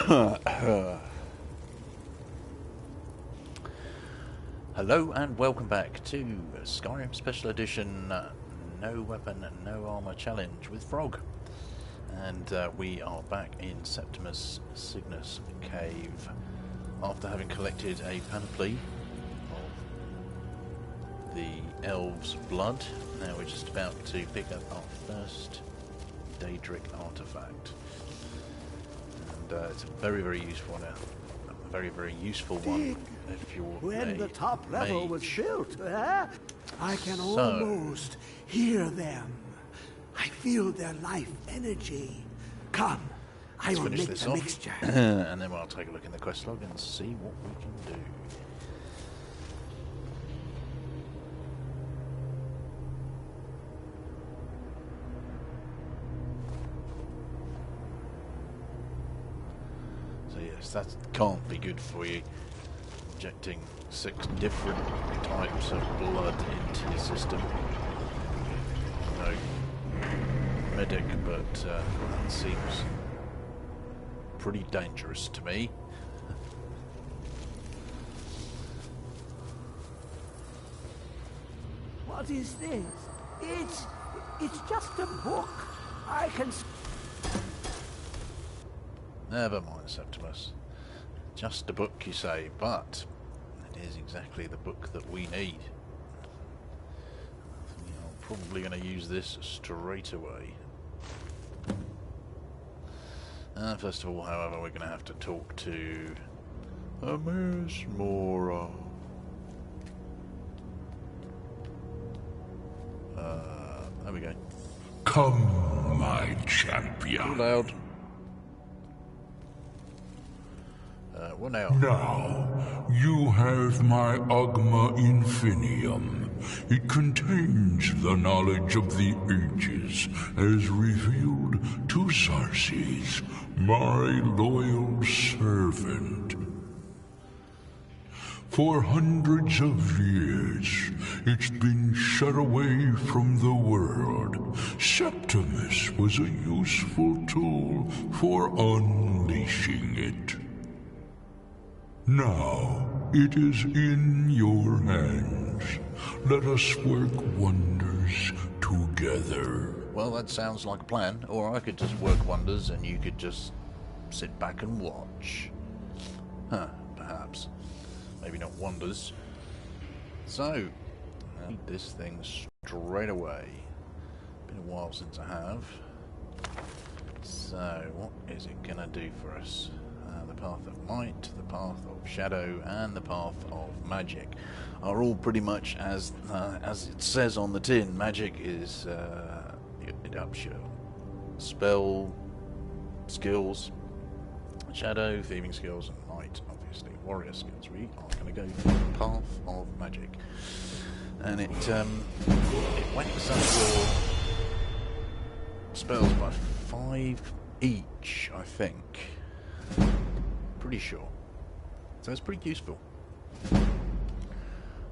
Hello and welcome back to Skyrim Special Edition No Weapon, No Armor Challenge with Frog. And we are back in Septimus Cygnus Cave after having collected a panoply of the elves' blood. Now we're just about to pick up our first Daedric artifact. And it's a very, very useful one. A very, very useful one if you're when the top level was built, I can almost hear them. I feel their life energy. Come, I will make the mixture. And then I'll take a look in the quest log and see what we can do. So yes, that can't be good for you. Injecting 6 different types of blood into your system. No medic, but that seems pretty dangerous to me. What is this? It's just a book. I can... Never mind, Septimus. Just a book, you say, but it is exactly the book that we need. I'm probably going to use this straight away. First of all, however, we're going to have to talk to Miss Mora. There we go. Come, my champion. Too loud. What now? Now, you have my Ogma Infinium. It contains the knowledge of the ages, as revealed to Sarces, my loyal servant. For hundreds of years, it's been shut away from the world. Septimus was a useful tool for unleashing it. Now, it is in your hands. Let us work wonders together. Well, that sounds like a plan. Or I could just work wonders and you could just sit back and watch. Perhaps. Maybe not wonders. So, I need this thing straight away. Been a while since I have. So, what is it gonna do for us? The path of might, the path of shadow, and the path of magic are all pretty much as it says on the tin. Magic is it ups your spell skills, shadow, thieving skills, and might, obviously warrior skills. We are going to go for the path of magic, and it whacks up your spells by 5 each, I think. Pretty sure. So it's pretty useful.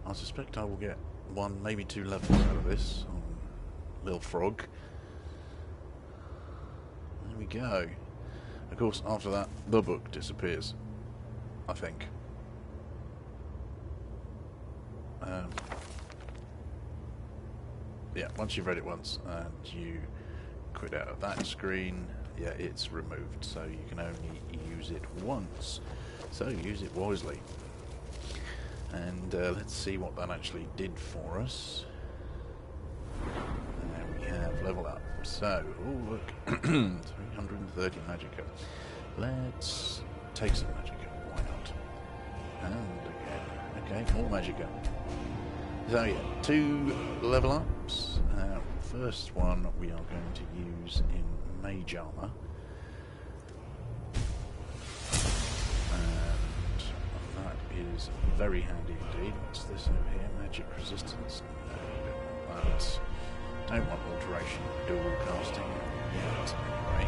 I suspect I will get 1, maybe 2 levels out of this on Lil Frog. There we go. Of course, after that, the book disappears. I think. Yeah, once you've read it once and you quit out of that screen, yeah, it's removed, so you can only use it once. So use it wisely. And let's see what that actually did for us. And there we have level up. So, oh look, 330 magicka. Let's take some magicka, why not? And again, okay, more magicka. So yeah, 2 level ups. First one we are going to use in mage armor, and that is very handy indeed. What's this over here? Magic resistance. No, you don't want that. Don't want alteration, dual casting yet, anyway.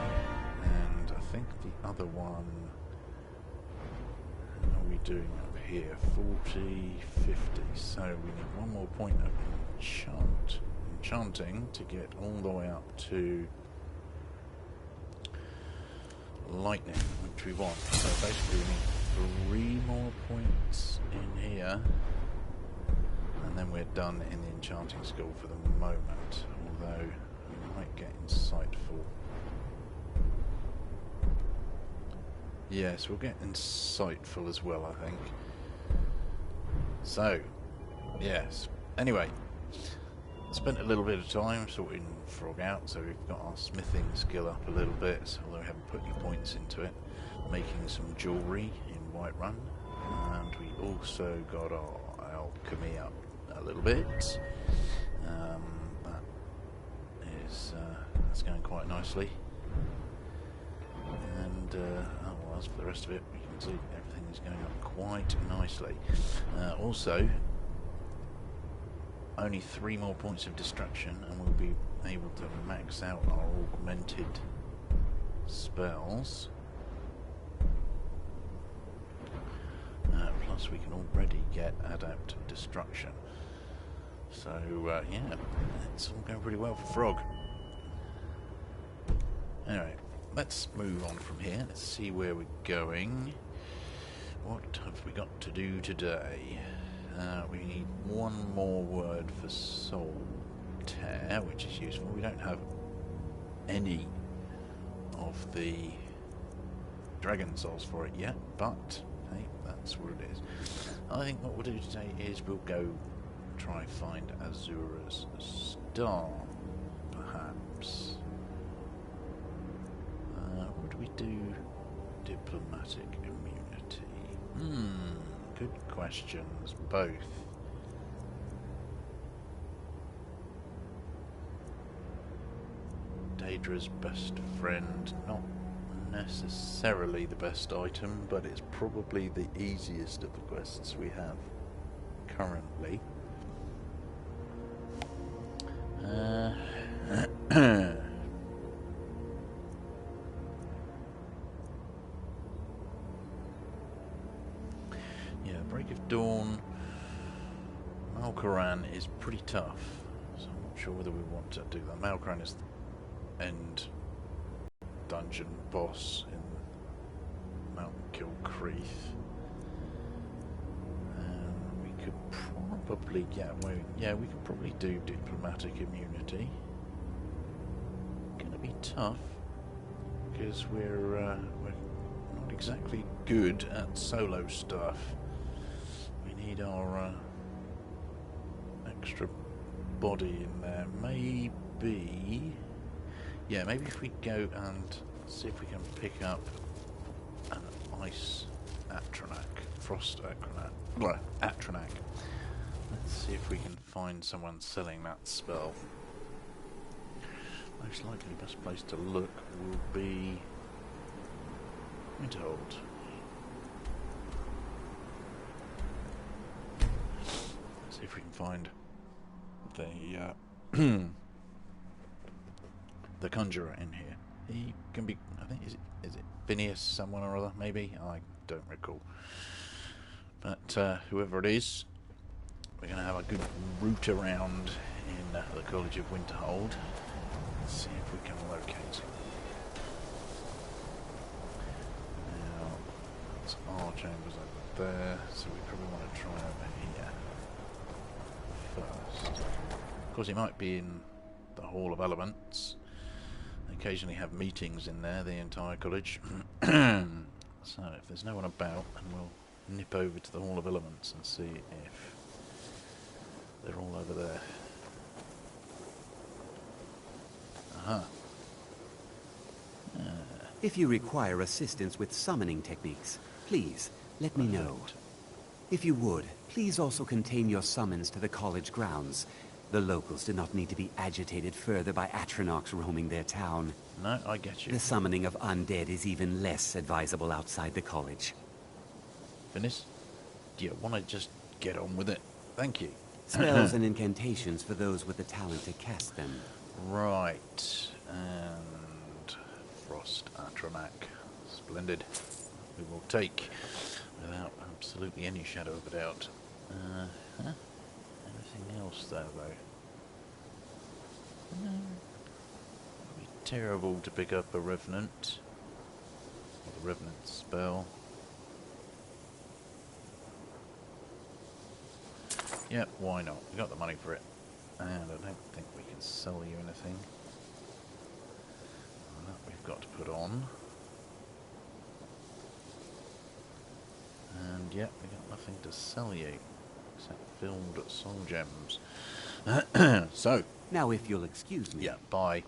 And I think the other one. How are we doing over here? 40, 50. So we need 1 more point of enchanting to get all the way up to lightning, which we want. So basically we need 3 more points in here, and then we're done in the enchanting school for the moment, although we might get insightful. Yes, we'll get insightful as well, I think. So, yes. Anyway, spent a little bit of time sorting Frog out, so we've got our smithing skill up a little bit, although we haven't put any points into it. Making some jewellery in Whiterun, and we also got our alchemy up a little bit. That's going quite nicely. And well, as for the rest of it, we can see everything is going up quite nicely. Also, only 3 more points of destruction, and we'll be able to max out our augmented spells. Plus, we can already get adept destruction. So, yeah, it's all going pretty well for Frog. Anyway, let's move on from here. Let's see where we're going. What have we got to do today? We need 1 more word for soul tear, which is useful. We don't have any of the dragon souls for it yet, but hey, that's what it is. I think what we'll do today is we'll go try find Azura's star, perhaps. What do we do? Diplomatic immunity. Good questions, both. Daedra's best friend, not necessarily the best item, but it's probably the easiest of the quests we have currently. Yeah, Break of Dawn, Malkoran is pretty tough, so I'm not sure whether we want to do that. Malkoran is the end dungeon boss in Mountain Kill Creeth. We could probably get away. Yeah, we could probably do diplomatic immunity. Gonna be tough because we're not exactly good at solo stuff. We need our extra body in there. Maybe. Yeah, maybe if we go and see if we can pick up an ice Atronak, frost Atronak. Let's see if we can find someone selling that spell. Most likely the best place to look will be Winterhold. See if we can find the the conjurer in here. He can be, I think, is it Phineas someone or other, maybe? I don't recall. But whoever it is, we're going to have a good route around in the College of Winterhold. Let's see if we can locate him. Now, that's our chambers over there, so we probably want to try over here first. Of course, he might be in the Hall of Elements. They occasionally have meetings in there, the entire college. So if there's no one about, then we'll nip over to the Hall of Elements and see if they're all over there. Aha. If you require assistance with summoning techniques, please let me know. If you would, please also contain your summons to the college grounds. The locals do not need to be agitated further by Atronoks roaming their town. No, I get you. The summoning of undead is even less advisable outside the college. Finis, do you want to just get on with it? Thank you. Spells and incantations for those with the talent to cast them. Right, and Frost Atronak. Splendid. We will take, without absolutely any shadow of a doubt. Anything else there, though? No. It'd be terrible to pick up a Revenant. the Revenant spell. Yep, why not? We got the money for it. And I don't think we can sell you anything. That we've got to put on. And yep, we got nothing to sell you except filled soul gems. So now if you'll excuse me. Yeah, bye.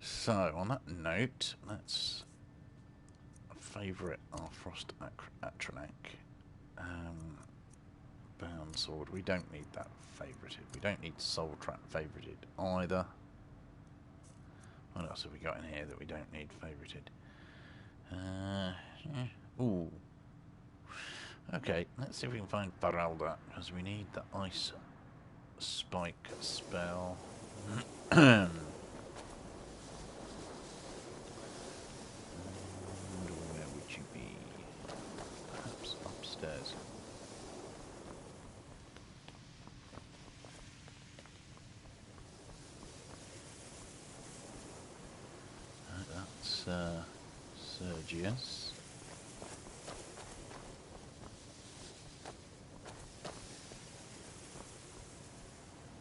So, on that note, let's favourite our Frost Atronak bound sword. We don't need that favourited. We don't need Soul Trap favourited either. What else have we got in here that we don't need favourited? Ooh. Okay, let's see if we can find Faralda, because we need the Ice Spike spell. Where would you be? Perhaps upstairs. That's Sergius.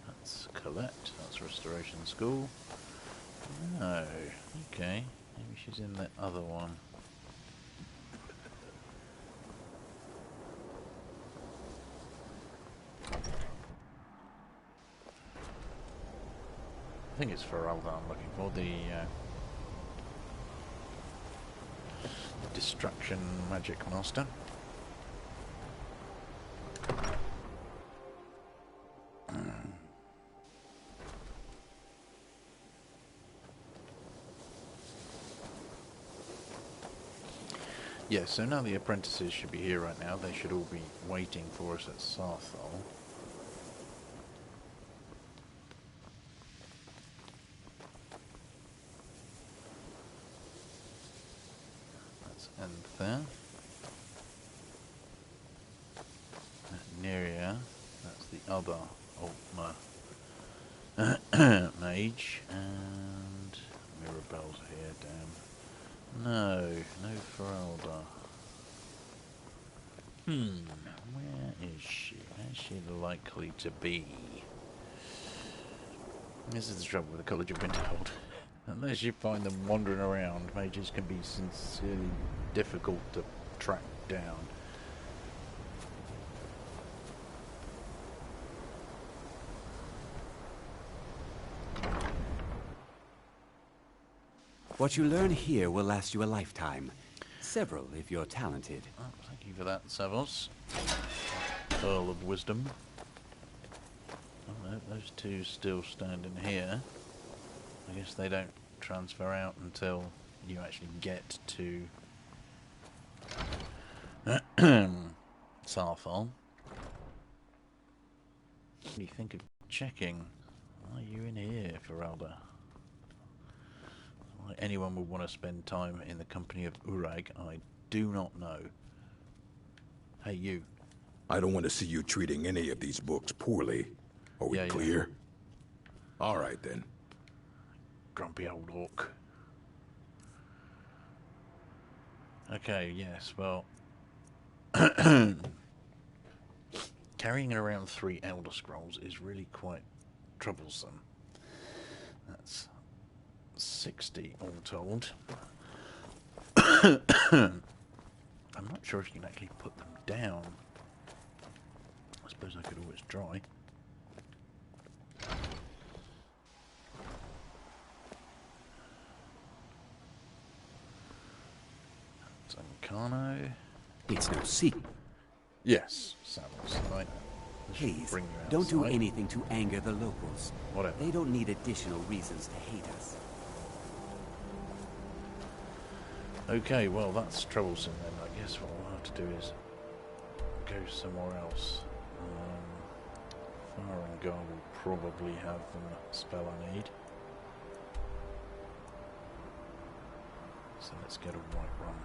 That's Colette. That's Restoration School. No. Okay. Maybe she's in the other one. I think it's Faralda I'm looking for. The Destruction Magic Master. Yeah, so now the apprentices should be here right now. They should all be waiting for us at Sarthal. That's Enther. Neria. That's the other Ultima mage. And Mirabelle's here, damn. No Faralda. Where is she? Where's she likely to be? This is the trouble with the College of Winterhold. Unless you find them wandering around, mages can be sincerely difficult to track down. What you learn here will last you a lifetime. Several, if you're talented. Oh, thank you for that, Savos. Pearl of Wisdom. Oh, no, those two still standing here. I guess they don't transfer out until you actually get to Sarthal. What do you think of checking? Are you in here, Faralda? Why anyone would want to spend time in the company of Urag, I do not know. Hey, you. I don't want to see you treating any of these books poorly. Are we clear? Yeah. All right, then. Grumpy old orc. Okay, yes, well... carrying around 3 Elder Scrolls is really quite troublesome. That's 60 all told. I'm not sure if you can actually put them down. I suppose I could always try. That's Uncano. It's no secret. Yes, Samuel's right. Please, don't do anything to anger the locals. Whatever. They don't need additional reasons to hate us. Okay, well that's troublesome then. I guess what we'll have to do is go somewhere else. Farengar will probably have the spell I need. So let's get a white run.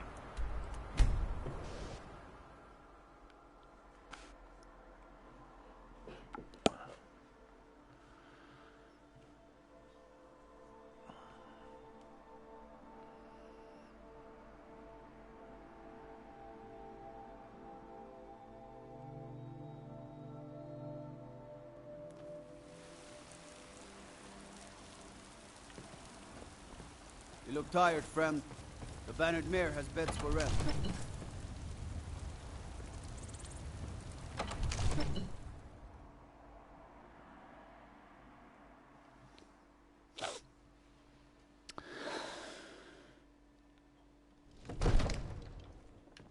look tired, friend. The Bannered Mare has beds for rest.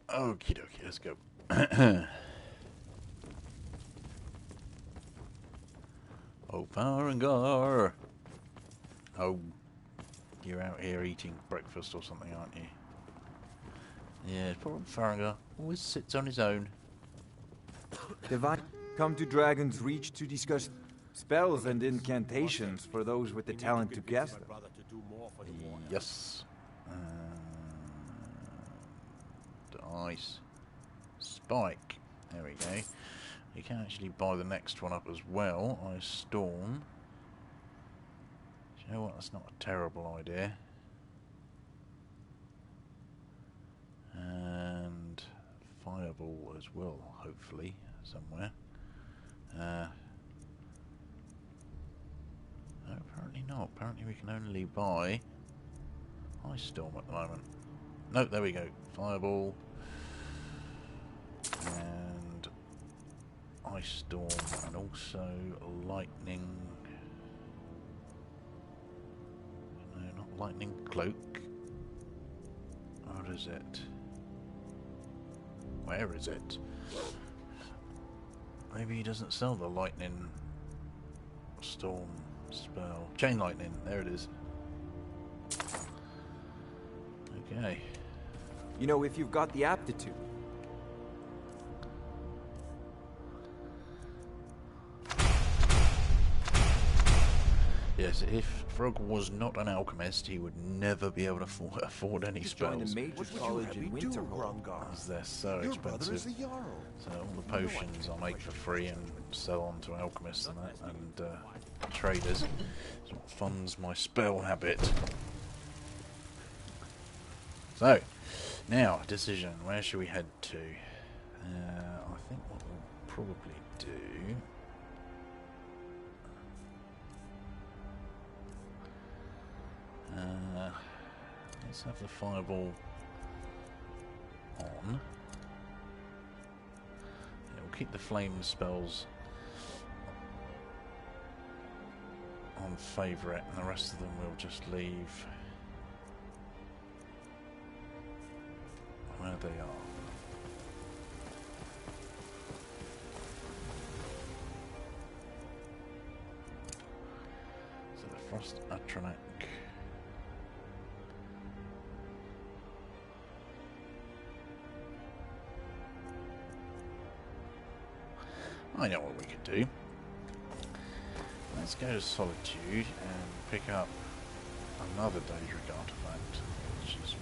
Okie dokie, let's go. Oh, Farangar. Oh, you're out here eating breakfast or something, aren't you? Yeah, poor Farangar always sits on his own. Divine, come to Dragon's Reach to discuss spells and incantations for those with the talent to cast them. Yes. Ice. Spike. There we go. You can actually buy the next one up as well. Ice Storm. Do you know what? That's not a terrible idea. And Fireball as well, hopefully, somewhere. No, apparently not. Apparently we can only buy Ice Storm at the moment. No, there we go. Fireball. And Ice Storm, and also Lightning. No, not Lightning Cloak. What is it? Where is it? Maybe he doesn't sell the Lightning Storm spell. Chain Lightning, there it is. Okay. You know, if you've got the aptitude. Yes, if Frog was not an alchemist, he would never be able to afford any spells. Major college in Winterhold. Because they're so expensive. So all the potions I make for free and sell on to alchemists and that, and traders. That's what funds my spell habit. So, now, decision. Where should we head to? I think what we'll probably do... let's have the fireball on. Yeah, we'll keep the flame spells on favourite, and the rest of them we'll just leave where they are. So the Frost Atronac. I know what we could do. Let's go to Solitude and pick up another Daedric artifact, which is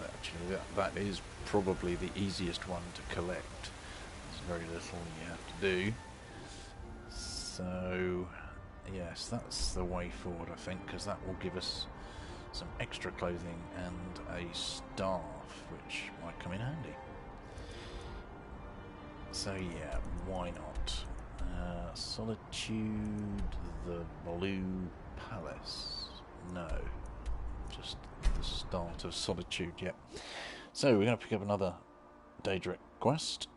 actually that is probably the easiest one to collect. There's very little you have to do. So yes, that's the way forward, I think, because that will give us some extra clothing and a staff, which might come in handy. So yeah, why not? Solitude, the Blue Palace. No, just the start of Solitude, yep. So we're going to pick up another Daedric quest.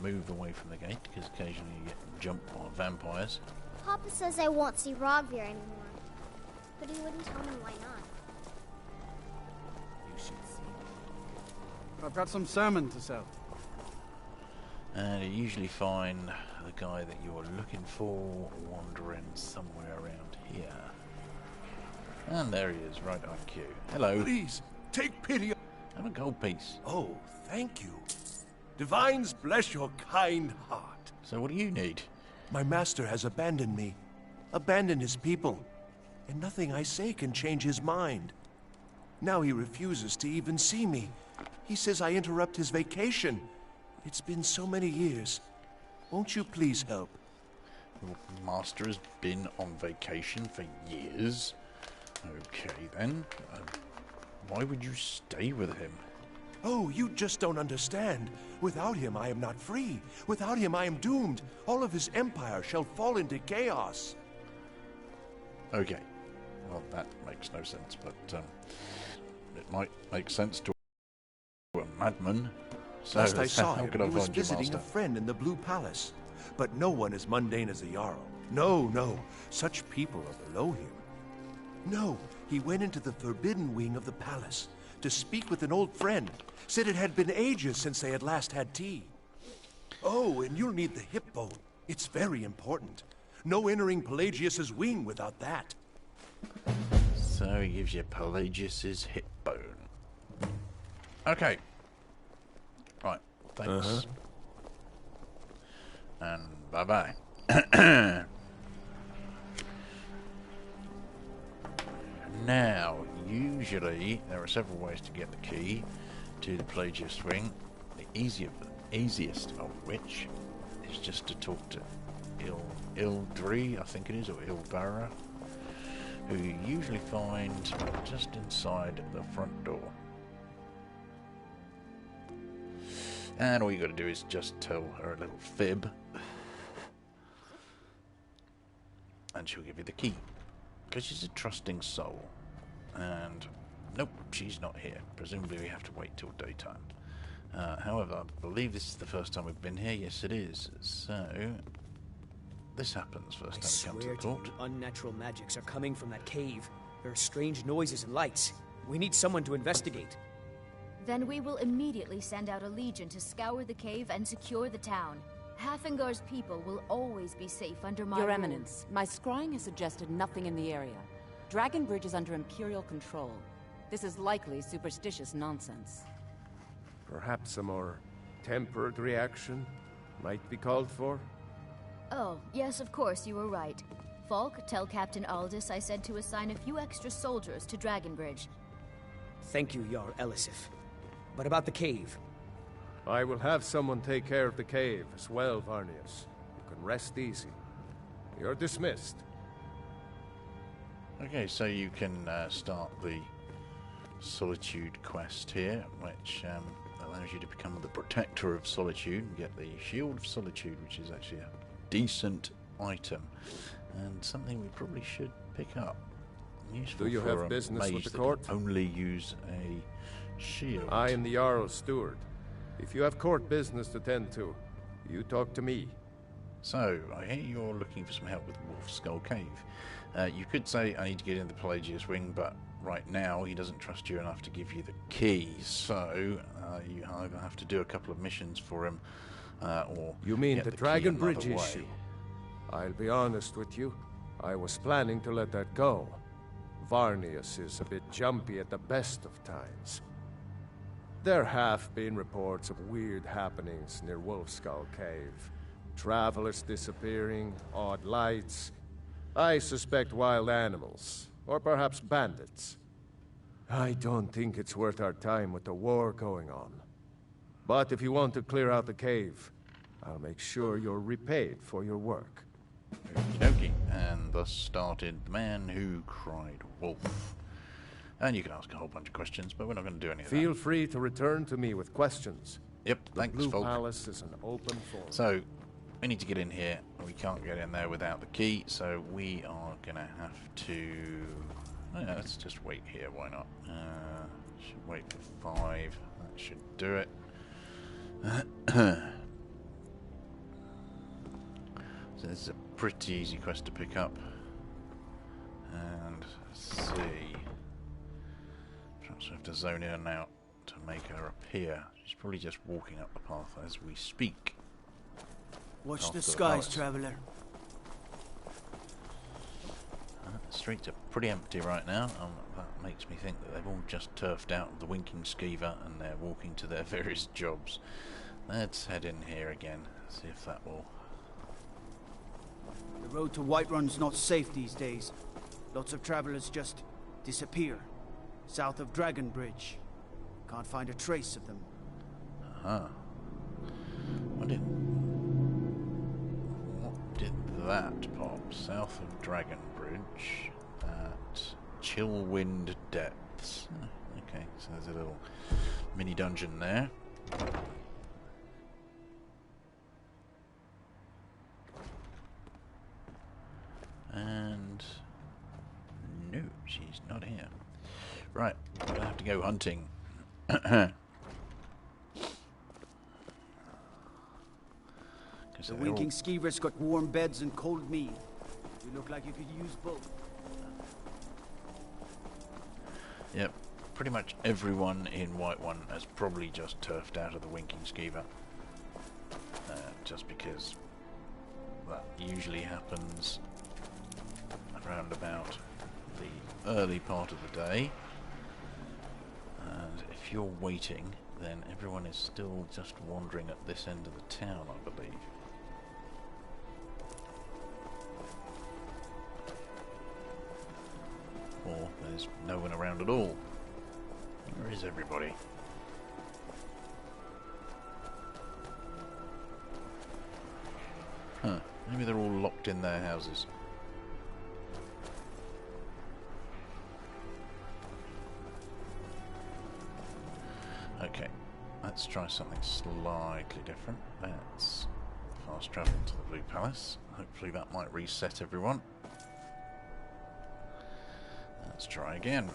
Move away from the gate, because occasionally you get jumped by vampires. Papa says I won't see Rogvir anymore, but he wouldn't tell me why not. You should see. I've got some salmon to sell. And you usually find the guy that you're looking for wandering somewhere around here. And there he is, right on cue. Hello. Please, take pity. Have a gold piece. Oh, thank you. Divines bless your kind heart. So what do you need? My master has abandoned me, abandoned his people, and nothing I say can change his mind. Now he refuses to even see me. He says I interrupt his vacation. It's been so many years. Won't you please help? Your master has been on vacation for years. Okay then. Why would you stay with him? Oh, you just don't understand. Without him, I am not free. Without him, I am doomed. All of his empire shall fall into chaos. Okay. Well, that makes no sense, but it might make sense to a madman. So, Last I saw how him, could I he was find your visiting a master? friend in the Blue Palace. But no one as mundane as the Jarl. No, no. Such people are below him. No, he went into the forbidden wing of the palace to speak with an old friend. Said it had been ages since they had last had tea. Oh, and you'll need the hip bone. It's very important. No entering Pelagius's wing without that. So he gives you Pelagius's hip bone. Okay. Right. Thanks. And bye-bye. Now, usually there are several ways to get the key to the Pelagius wing. The easiest of which is just to talk to Ildri, I think it is, or Ilbara, who you usually find just inside the front door. And all you got to do is just tell her a little fib, and she'll give you the key. Because she's a trusting soul. And nope, she's not here. Presumably we have to wait till daytime. However, I believe this is the first time we've been here. Yes, it is. So this happens first time we come to the court. Unnatural magics are coming from that cave. There are strange noises and lights. We need someone to investigate. Then we will immediately send out a legion to scour the cave and secure the town. Hafingar's people will always be safe under my Your rule. Eminence, my scrying has suggested nothing in the area. Dragonbridge is under Imperial control. This is likely superstitious nonsense. Perhaps a more tempered reaction might be called for? Oh, yes, of course, you were right. Falk, tell Captain Aldous I said to assign a few extra soldiers to Dragonbridge. Thank you, Jarl Elisif. But about the cave? I will have someone take care of the cave as well, Varnius. You can rest easy. You're dismissed. Okay, so you can start the Solitude quest here, which allows you to become the Protector of Solitude and get the Shield of Solitude, which is actually a decent item and something we probably should pick up. Useful. Do you for have a business mage with the that court? can only use a shield. I am the Jarl's steward. If you have court business to tend to, you talk to me. So, I hear you're looking for some help with Wolf Skull Cave. You could say, I need to get in the Pelagius wing, but right now he doesn't trust you enough to give you the key. So, you either have to do a couple of missions for him, or You mean get the key Dragonbridge another issue? way. I'll be honest with you. I was planning to let that go. Varnius is a bit jumpy at the best of times. There have been reports of weird happenings near Wolfskull Cave. Travelers disappearing, odd lights. I suspect wild animals, or perhaps bandits. I don't think it's worth our time with the war going on. But if you want to clear out the cave, I'll make sure you're repaid for your work. Okie dokie. And thus started the man who cried wolf. And you can ask a whole bunch of questions, but we're not going to do any of that. Feel free to return to me with questions. Yep, thanks, Blue Folk. Palace is an open forum. So, we need to get in here. We can't get in there without the key, so we are going to have to... Oh, yeah, let's just wait here, why not? Should wait for 5. That should do it. So this is a pretty easy quest to pick up. And let's see. Perhaps we have to zone in and out to make her appear. She's probably just walking up the path as we speak. Watch After the skies, hours. traveler. The streets are pretty empty right now. That makes me think that they've all just turfed out of the Winking Skeever and they're walking to their various jobs. Let's head in here again, see if that will... The road to Whiterun's not safe these days. Lots of travelers just disappear. South of Dragonbridge. Can't find a trace of them. What did that pop? South of Dragon Bridge at Chillwind Depths. Okay, so there's a little mini dungeon there. And no, she's not here. Right, we're gonna have to go hunting. The winking skeever's got warm beds and cold mead. You look like you could use both. Yep, pretty much everyone in White One has probably just turfed out of the winking skeever. Just because that usually happens around about the early part of the day. And if you're waiting, then everyone is still just wandering at this end of the town, I believe. Or there's no one around at all. Where is everybody? Huh, maybe they're all locked in their houses. Okay, let's try something slightly different. Let's fast travel to the Blue Palace. Hopefully that might reset everyone. Let's try again.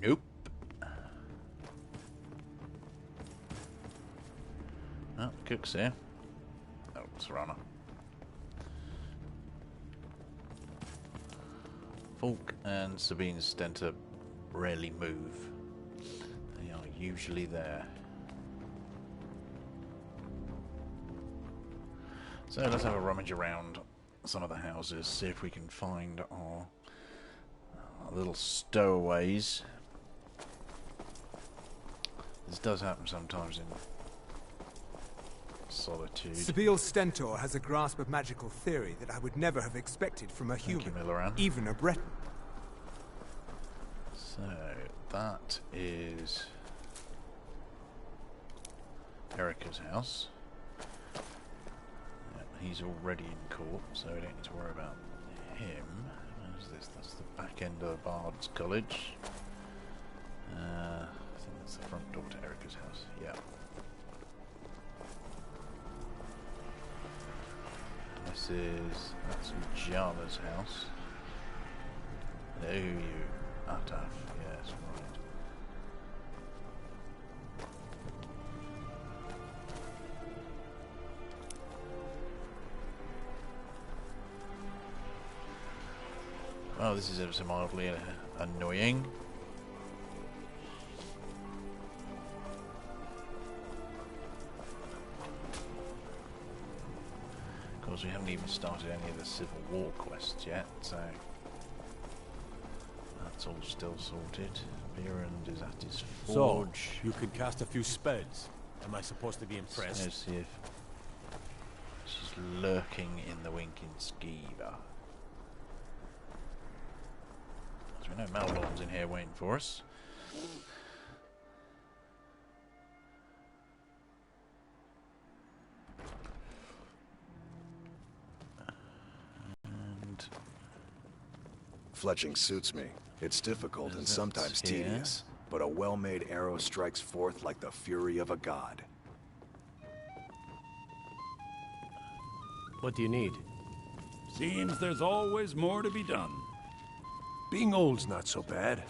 Nope. Oh, the cook's here. Oh, Serrana. Falk and Sabine's Stentor rarely move. They are usually there. So let's have a rummage around some of the houses, see if we can find our little stowaways. This does happen sometimes in Solitude. Sabine's Stentor has a grasp of magical theory that I would never have expected from a human, even a Breton. So that is Erica's house. Yeah, he's already in court, so we don't need to worry about him. What is this? That's the back end of Bard's College. I think that's the front door to Erica's house. Yeah. That's Jala's house. Hello, you. Ataf, yes, right. Oh, this is ever so mildly annoying. Of course, we haven't even started any of the Civil War quests yet, so that's all still sorted. Beerand is at his forge. So, you can cast a few spells. Am I supposed to be impressed? Let's see if she's lurking in the winking skeever. As we know, Malborn's in here waiting for us. And fletching suits me. It's difficult and sometimes tedious, but a well-made arrow strikes forth like the fury of a god. What do you need? Seems there's always more to be done. Being old's not so bad.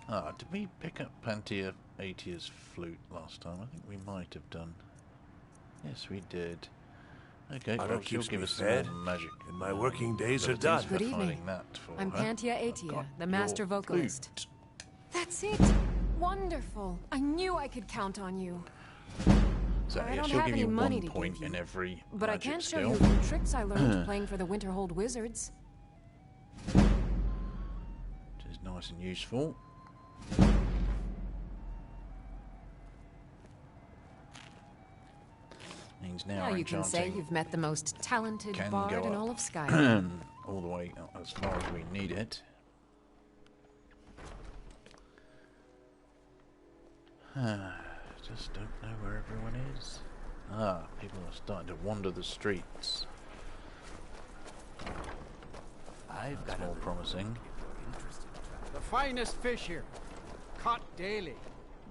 Ah, did we pick up Pantia Aetia's flute last time? I think we might have done. Yes, we did. Okay, Well, well, she'll keeps give me us some fed, more magic. and my working days are done. Good evening. I'm Pantia Aetia, the master vocalist. That's it! Wonderful! I knew I could count on you. So I yeah, don't she'll have give any you money 1 to point give you, in every but I magic can show skill. you the tricks I learned playing for the Winterhold Wizards. Which is nice and useful. Means is now Now you can say you've met the most talented bard in all of Skyrim. All the way as far as we need it. Just don't know where everyone is. People are starting to wander the streets. That's more promising. The finest fish here, caught daily.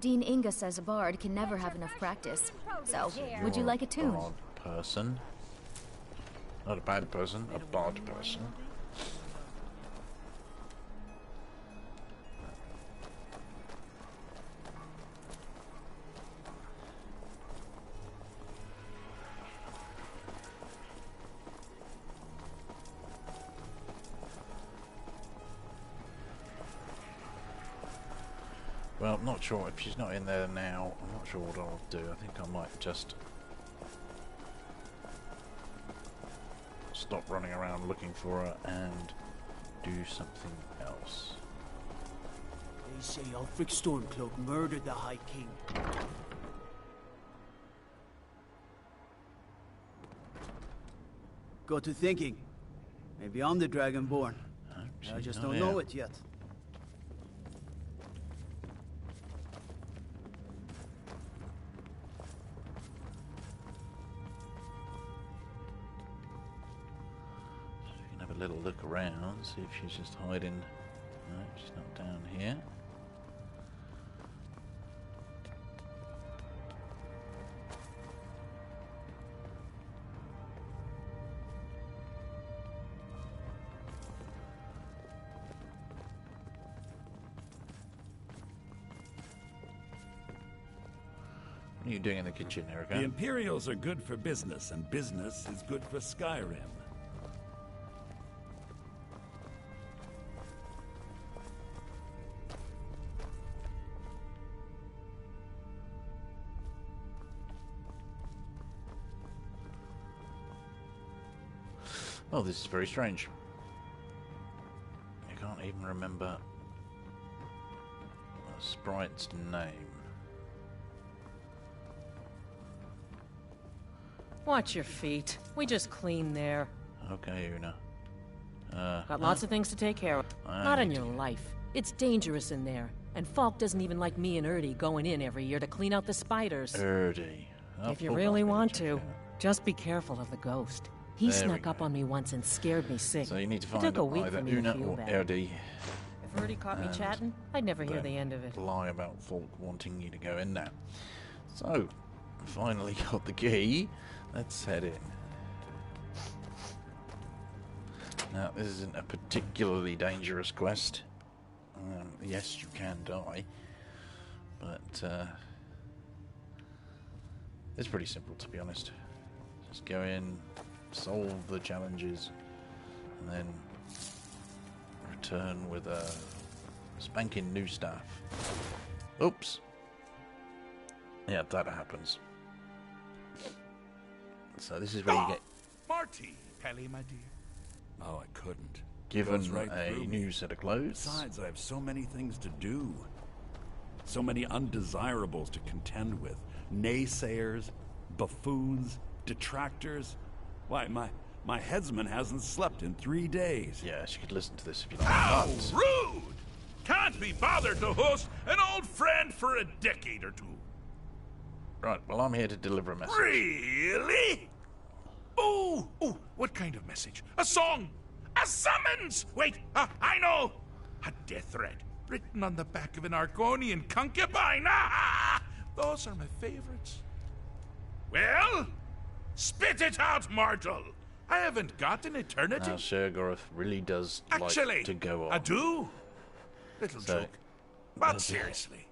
Dean Inga says a bard can never have enough practice. So, would you like a tune? Bard person. Not a bad person, a bard person. Well, I'm not sure if she's not in there now. I'm not sure what I'll do. I think I might just stop running around looking for her and do something else. They say Ulfric Stormcloak murdered the High King. Got to thinking. Maybe I'm the Dragonborn. I just don't know it yet. Have a little look around, see if she's just hiding. No, she's not down here. What are you doing in the kitchen, Erica? The Imperials are good for business, and business is good for Skyrim. Oh, this is very strange. I can't even remember a sprite's name. Watch your feet. We just clean there. Okay, Una. Got lots of things to take care of. Not in your life. It's dangerous in there. And Falk doesn't even like me and Erdy going in every year to clean out the spiders. Erdy. If you really want to, just be careful of the ghost. He snuck up on me once and scared me sick. So you need to find it took a week either for me Una to feel or better. Erdy. If Erdy caught me chatting, I'd never hear the end of it. Lie about Falk wanting you to go in there. So, finally got the key. Let's head in. Now, this isn't a particularly dangerous quest. Yes, you can die, but it's pretty simple, to be honest. Just go in, solve the challenges, and then return with a spanking new staff. Oops. Yeah, that happens. So this is where you get Marty! Pelly, my dear. Oh, I couldn't. given Goes right a through new me. set of clothes. Besides, I have so many things to do. So many undesirables to contend with. Naysayers, buffoons, detractors. Why, my headsman hasn't slept in 3 days. Yes, you could listen to this if you like. How rude! Can't be bothered to host an old friend for a decade or two. Right, well, I'm here to deliver a message. Really? Oh, what kind of message? A song? A summons? Wait, I know. A death threat written on the back of an Argonian concubine. Those are my favorites. Well, spit it out, mortal. I haven't got an eternity. Now, Shergoroth really does Actually, like to go on. I do. Little So, joke. But seriously,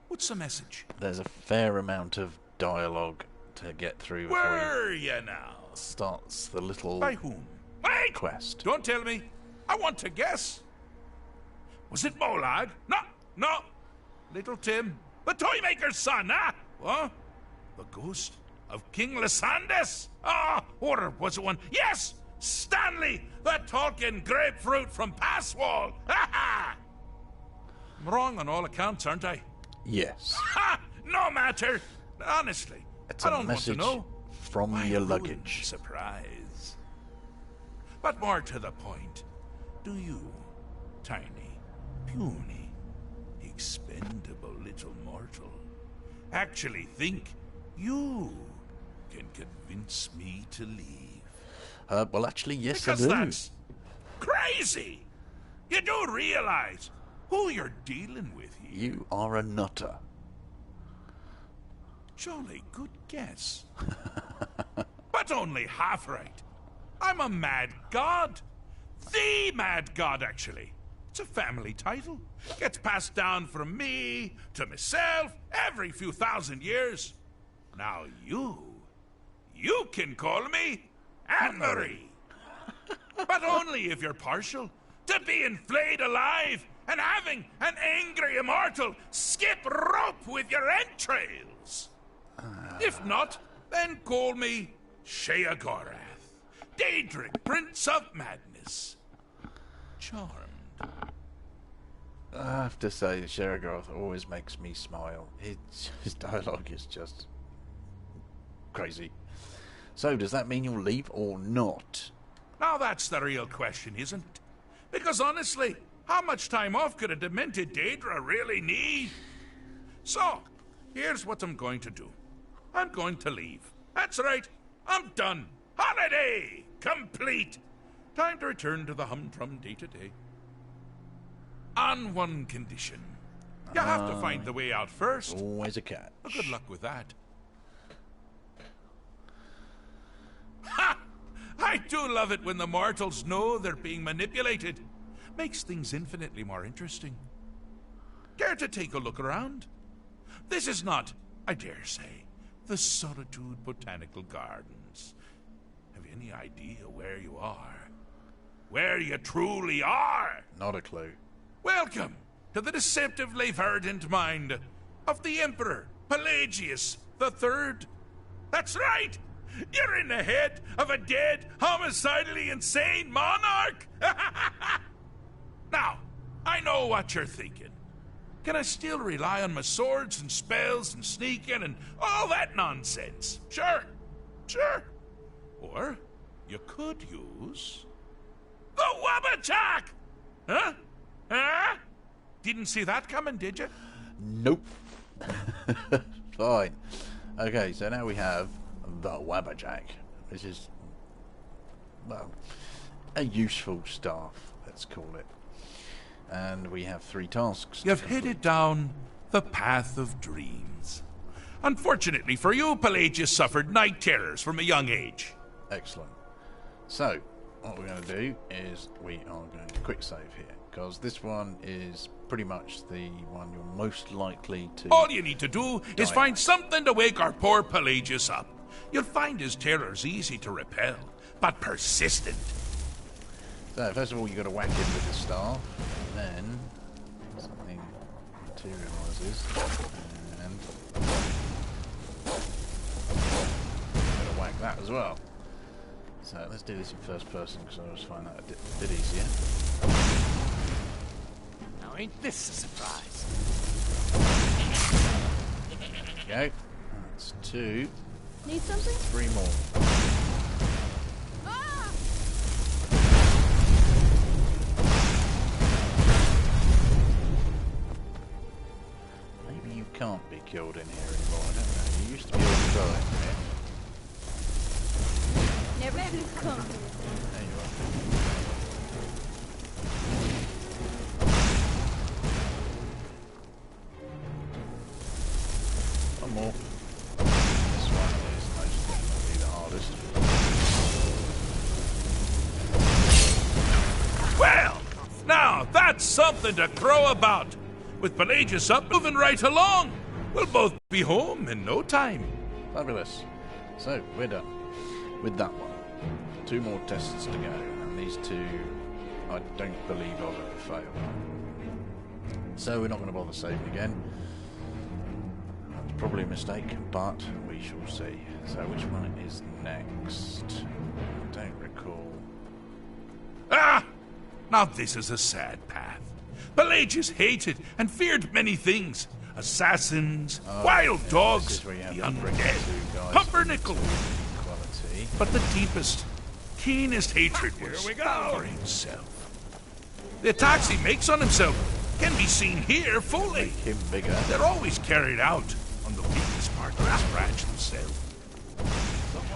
what's the message? There's a fair amount of dialogue to get through before Where you now? starts the little By whom? Wait! quest. Don't tell me. I want to guess. Was it Molag? No. Little Tim, the Toymaker's son, huh? What? The ghost of King Lysandes? Or was it one? Yes! Stanley, the talking grapefruit from Passwall. I'm wrong on all accounts, aren't I? Yes. Ha! No matter. Honestly, It's I a don't want to message know. from your luggage. Surprise. But more to the point, do you, tiny, puny, expendable little mortal, actually think you can convince me to leave? Well, actually, yes, because I do. That's crazy. You do realize who you're dealing with here. You are a nutter. Jolly good guess. But only half right. I'm a mad god. The mad god, actually. It's a family title. Gets passed down from me to myself every few thousand years. Now you can call me Anne-Marie. But only if you're partial to being flayed alive and having an angry immortal skip rope with your entrails. If not, then call me Sheogorath, Daedric, Prince of Madness. Charmed. I have to say, Sheogorath always makes me smile. His dialogue is just crazy. So, does that mean you'll leave or not? Now that's the real question, isn't it? Because honestly, how much time off could a demented Daedra really need? So, here's what I'm going to do. I'm going to leave. That's right. I'm done. Holiday complete. Time to return to the humdrum day-to-day. On one condition. You have to find the way out first. Always a catch. Well, good luck with that. Ha! I do love it when the mortals know they're being manipulated. Makes things infinitely more interesting. Care to take a look around? This is not, I dare say, the Solitude Botanical Gardens. Have you any idea where you are? Where you truly are? Not a clue. Welcome to the deceptively verdant mind of the Emperor Pelagius III. That's right! You're in the head of a dead, homicidally insane monarch! Now, I know what you're thinking. Can I still rely on my swords and spells and sneaking and all that nonsense? Sure. Or you could use the Wabbajack! Huh? Didn't see that coming, did you? Nope. Fine. Okay, so now we have the Wabbajack, which is, well, a useful staff, let's call it. And we have 3 tasks. You've headed down the path of dreams. Unfortunately for you, Pelagius suffered night terrors from a young age. Excellent. So, what we're going to do is we are going to quick save here, because this one is pretty much the one you're most likely to... All you need to do is find something to wake our poor Pelagius up. You'll find his terrors easy to repel, but persistent. So, first of all, you've got to whack him with the staff, then something materializes, and you've got to whack that as well. So, let's do this in first person, because I always find that a bit easier. Now, ain't this a surprise? There we go. That's 2. Need something? 3 more. Ah! Maybe you can't be killed in here anymore, I don't know. You used to be able to throw it in here. Never too come. There you are. One more. This one is most definitely the hardest. Well, now that's something to crow about. With Pelagius up, moving right along, we'll both be home in no time. Fabulous. So, we're done with that one. 2 more tests to go, and these 2 I don't believe I've ever failed. So we're not going to bother saving again. That's probably a mistake, but we shall see. So which one is next? I don't recall. Ah! Now this is a sad path. Pelagius hated and feared many things. Assassins, wild dogs, the undead, pumpernickel. but the deepest, keenest hatred was for himself. The attacks he makes on himself can be seen here fully. Make him bigger. They're always carried out on the weakest part of his branch himself.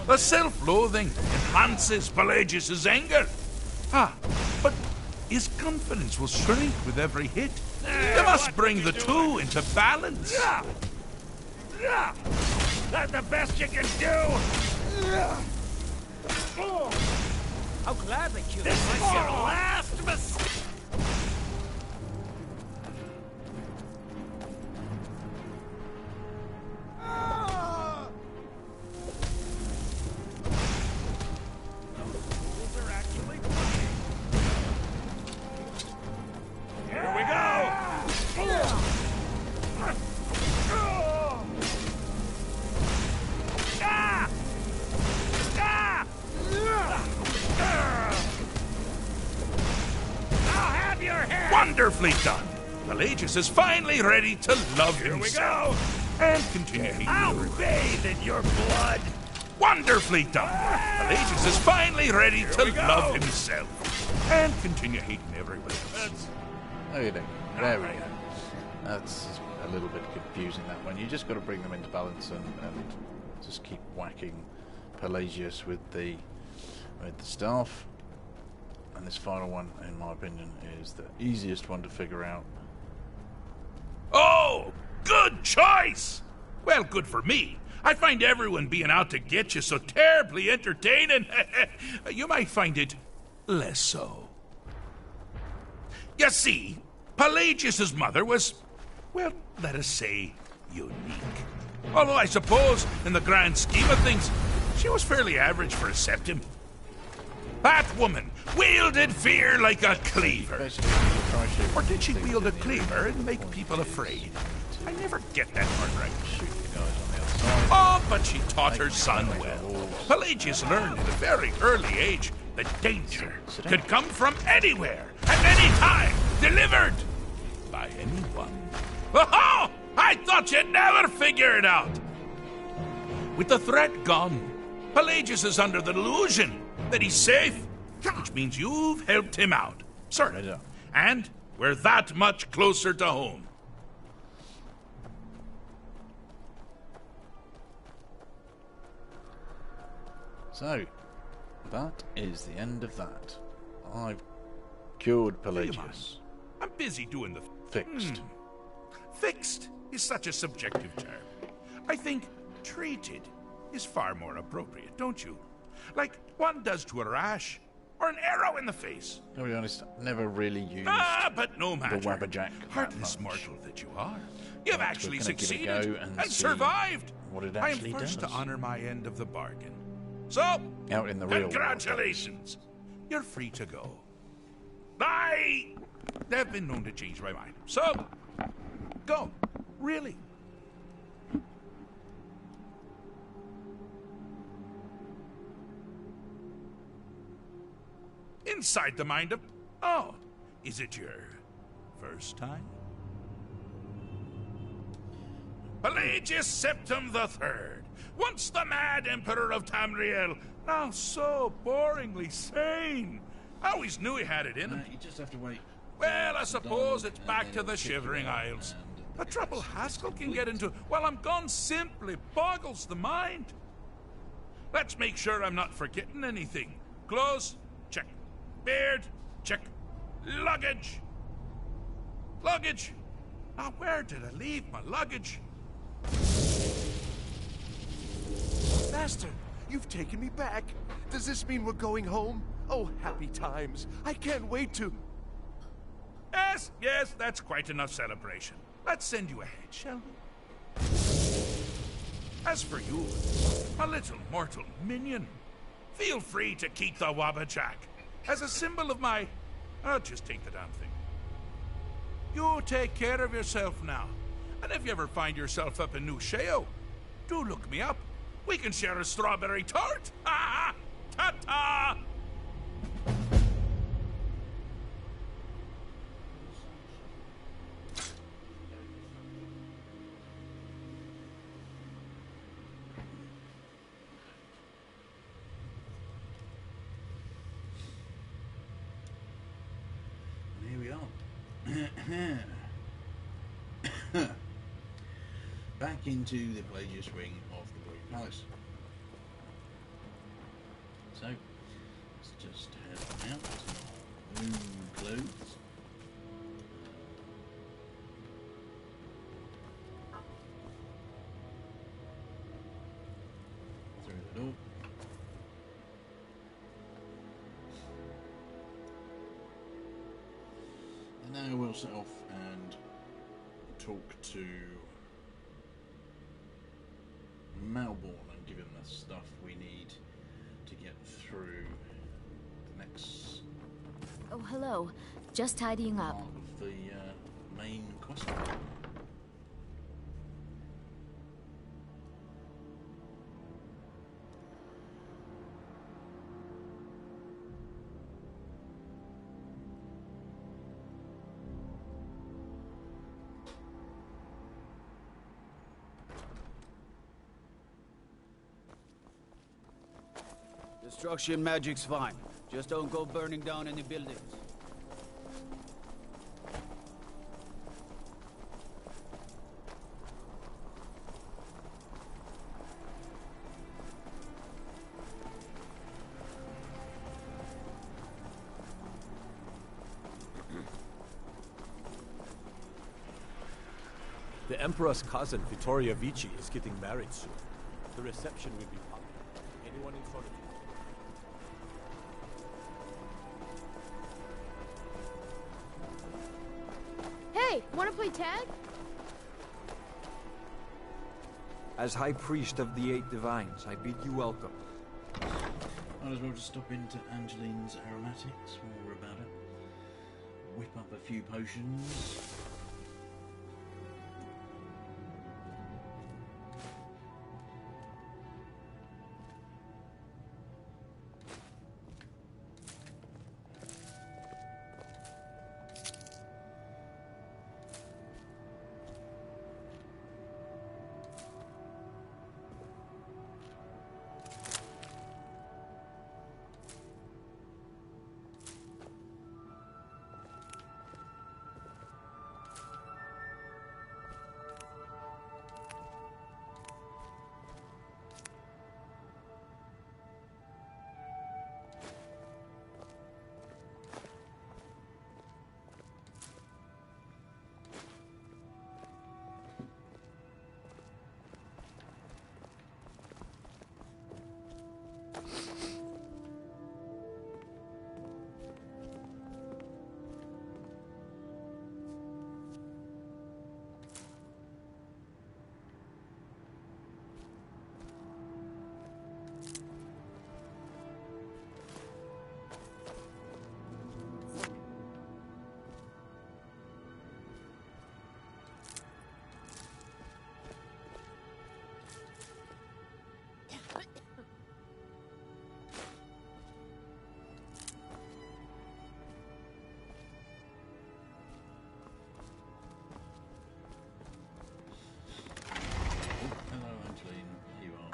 The self-loathing enhances Pelagius's anger. But his confidence will shrink with every hit. You must bring the two into balance. That's the best you can do! I'll gladly kill this. This is your last mistake! Here we go! I'll have your head! Wonderfully done! Pelagius is finally ready to love himself. And continue hating I'll bathe in your blood! Wonderfully done! Pelagius is finally ready to love himself. And continue hating everyone else. There we go. That's a little bit confusing, that one. You just got to bring them into balance and just keep whacking Pelagius with the staff. And this final one, in my opinion, is the easiest one to figure out. Oh, good choice! Well, good for me. I find everyone being out to get you so terribly entertaining. You might find it less so. You see, Pelagius's mother was, well, let us say, unique. Although I suppose, in the grand scheme of things, she was fairly average for a septim. That woman wielded fear like a cleaver. Or did she wield a cleaver and make people afraid? I never get that part right. Oh, but she taught her son well. Pelagius learned at a very early age that danger could come from anywhere, at any time, delivered by anyone. Oh, I thought you'd never figure it out. With the threat gone, Pelagius is under the delusion that he's safe, which means you've helped him out. Certainly. And we're that much closer to home. So, that is the end of that. I've cured Pelagius. I'm busy doing the... Fixed. Fixed is such a subjective term. I think treated is far more appropriate, don't you? Like one does to a rash or an arrow in the face. To be honest, never really used but no matter. the Wabberjack. Heartless mortal that you are. You've actually succeeded and survived. What it I actually am first does. to honor my end of the bargain. So, out in the real congratulations. You're free to go. I have been known to change my mind. So, go. Really. Inside the mind of... Oh, is it your first time? Pelagius Septim III, once the mad Emperor of Tamriel, now so boringly sane. I always knew he had it in him. You just have to wait. Well, I suppose it's back to the Shivering Isles. The trouble Haskell can get into while I'm gone simply boggles the mind. Let's make sure I'm not forgetting anything. Clothes, check. Beard, check. Luggage. Luggage. Now, where did I leave my luggage? Master, you've taken me back. Does this mean we're going home? Oh, happy times. I can't wait to... Yes, that's quite enough celebration. Let's send you ahead, shall we? As for you, a little mortal minion, feel free to keep the Wabberjack as a symbol of my... I'll just take the damn thing. You take care of yourself now. And if you ever find yourself up in New Sheo, do look me up. We can share a strawberry tart. Ta-ta! Back into the Pelagius wing of the Blue Palace. So, let's just head out to new clothes. Through the door. And now we'll set off and talk to Melbourne and give him the stuff we need to get through the next Oh, hello. Just tidying up. part of the main quest. Destruction magic's fine. Just don't go burning down any buildings. The Emperor's cousin, Vittoria Vici, is getting married soon. The reception will be public. Anyone in front of you? Hey, wanna play tag? As High Priest of the Eight Divines, I bid you welcome. Might as well just stop into Angeline's Aromatics while we're about it. Whip up a few potions.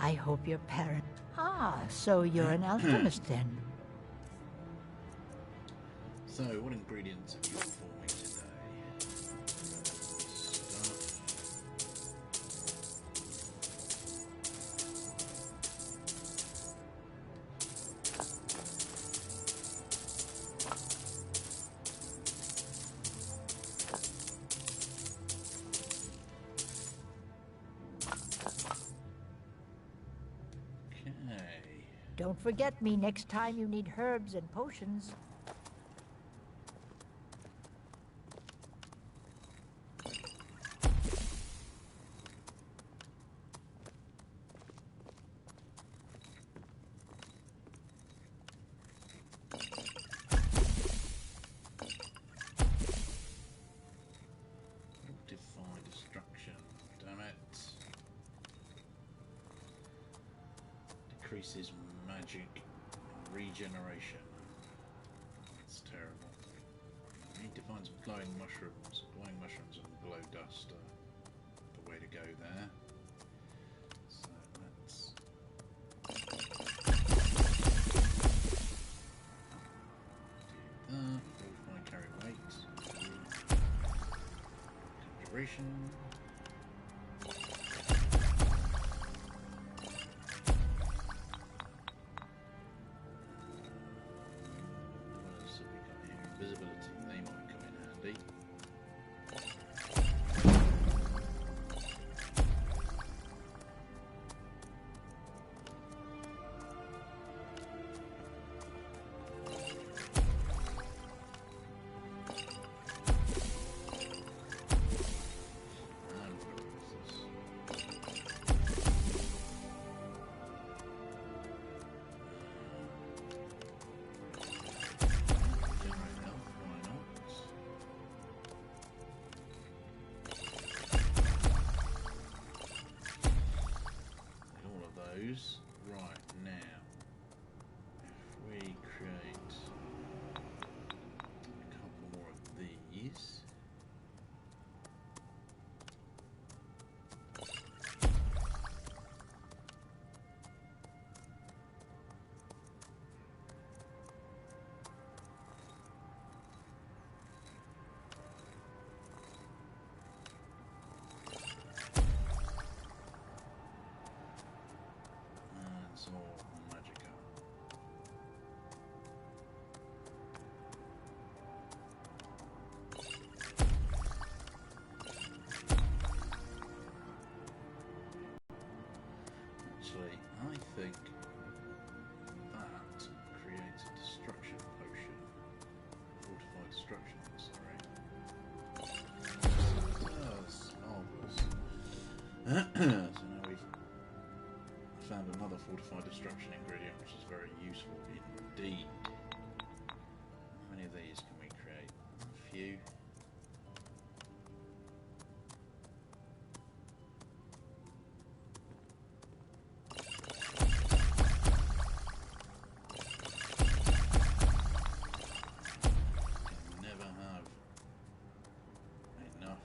I hope your parent... Ah, so you're an alchemist then. So, what ingredients have you got for me today? Don't forget me next time you need herbs and potions. Defy destruction. Damn it. Decreases magic regeneration. That's terrible. I need to find some glowing mushrooms. Glowing mushrooms and glow dust are the way to go there. So let's do that. Carry weight. vibration. Invisibility, they might come in handy. Right now, if we create a couple more of these. Magica. Actually, I think that creates a destruction potion. Fortified destruction, sorry. So now we've found another fortified destruction ingredient, which is very useful indeed. How many of these can we create? A few. Can never have enough.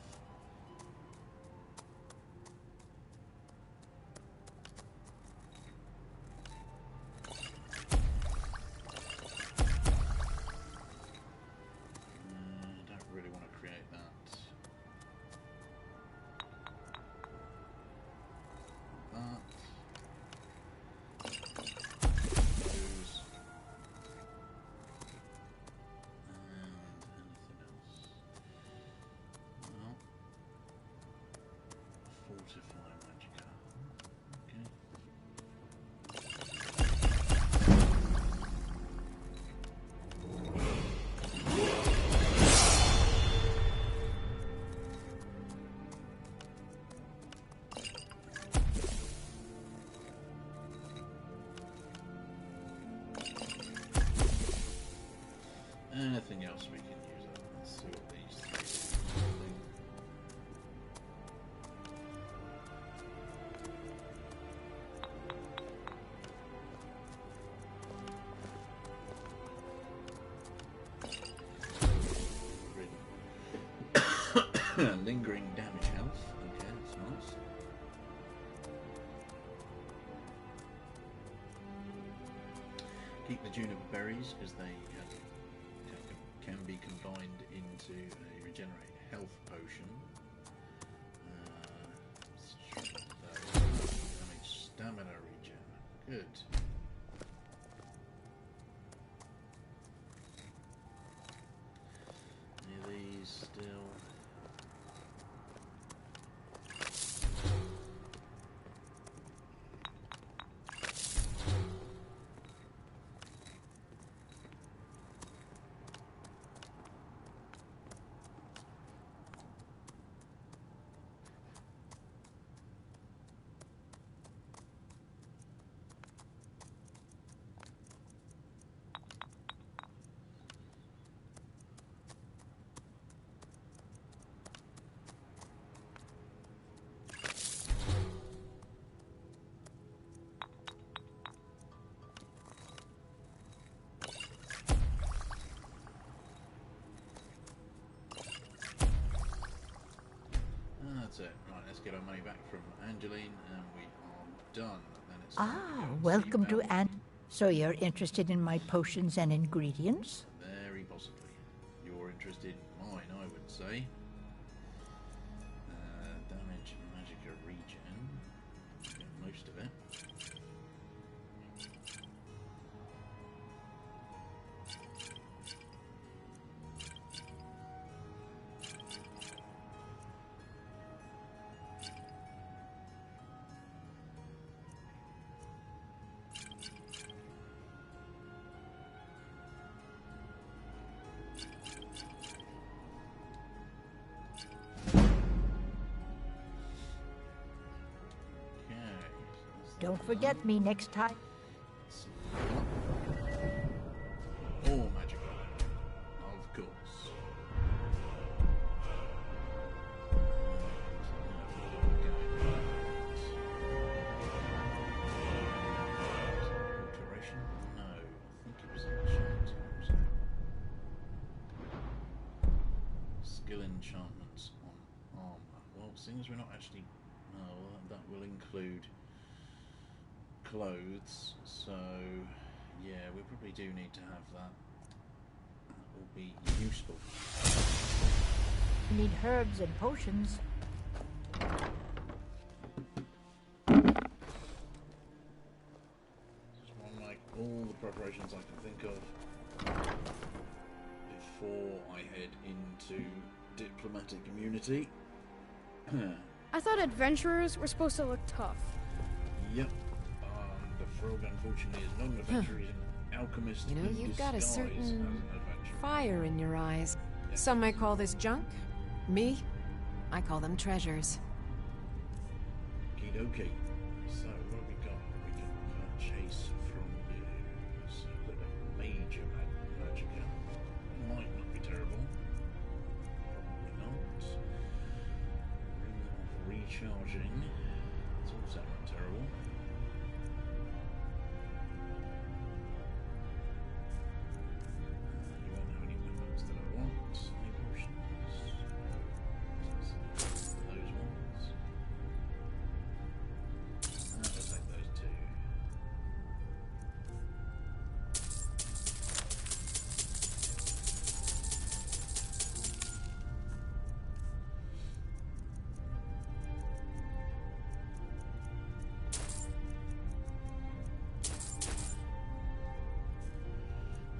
Anything else we can use up? Let's see what these three do. Lingering damage health. Okay, that's nice. Keep the juniper berries because they can be combined into a regenerate health potion. Damage stamina regen. Good. Any of these still? That's it. Right, let's get our money back from Angeline, and we are done. Then it's welcome to So you're interested in my potions and ingredients? Very possibly. You're interested in mine, I would say. Don't forget me next time. All magical, of course. Alteration? No, I think it was enchantment. Skill enchantments on armor. Well, seeing as we're not actually... No, that will include clothes, so yeah, we probably do need to have that. That will be useful. You need herbs and potions. Just want to make all the preparations I can think of before I head into diplomatic immunity. I thought adventurers were supposed to look tough. Yep. The frog, unfortunately, is not an adventurer. He's an alchemist. You know, in you've got a disguise certain as an adventurer. fire in your eyes. Some might call this junk. Me, I call them treasures. Okie dokie. So, what have we got? We can purchase from you. So, we've got a major magicka. Might not be terrible. Probably not. Ring of recharging. It's also not terrible. You won't have any weapons that I want. Any potions? Those ones. We'll take those two.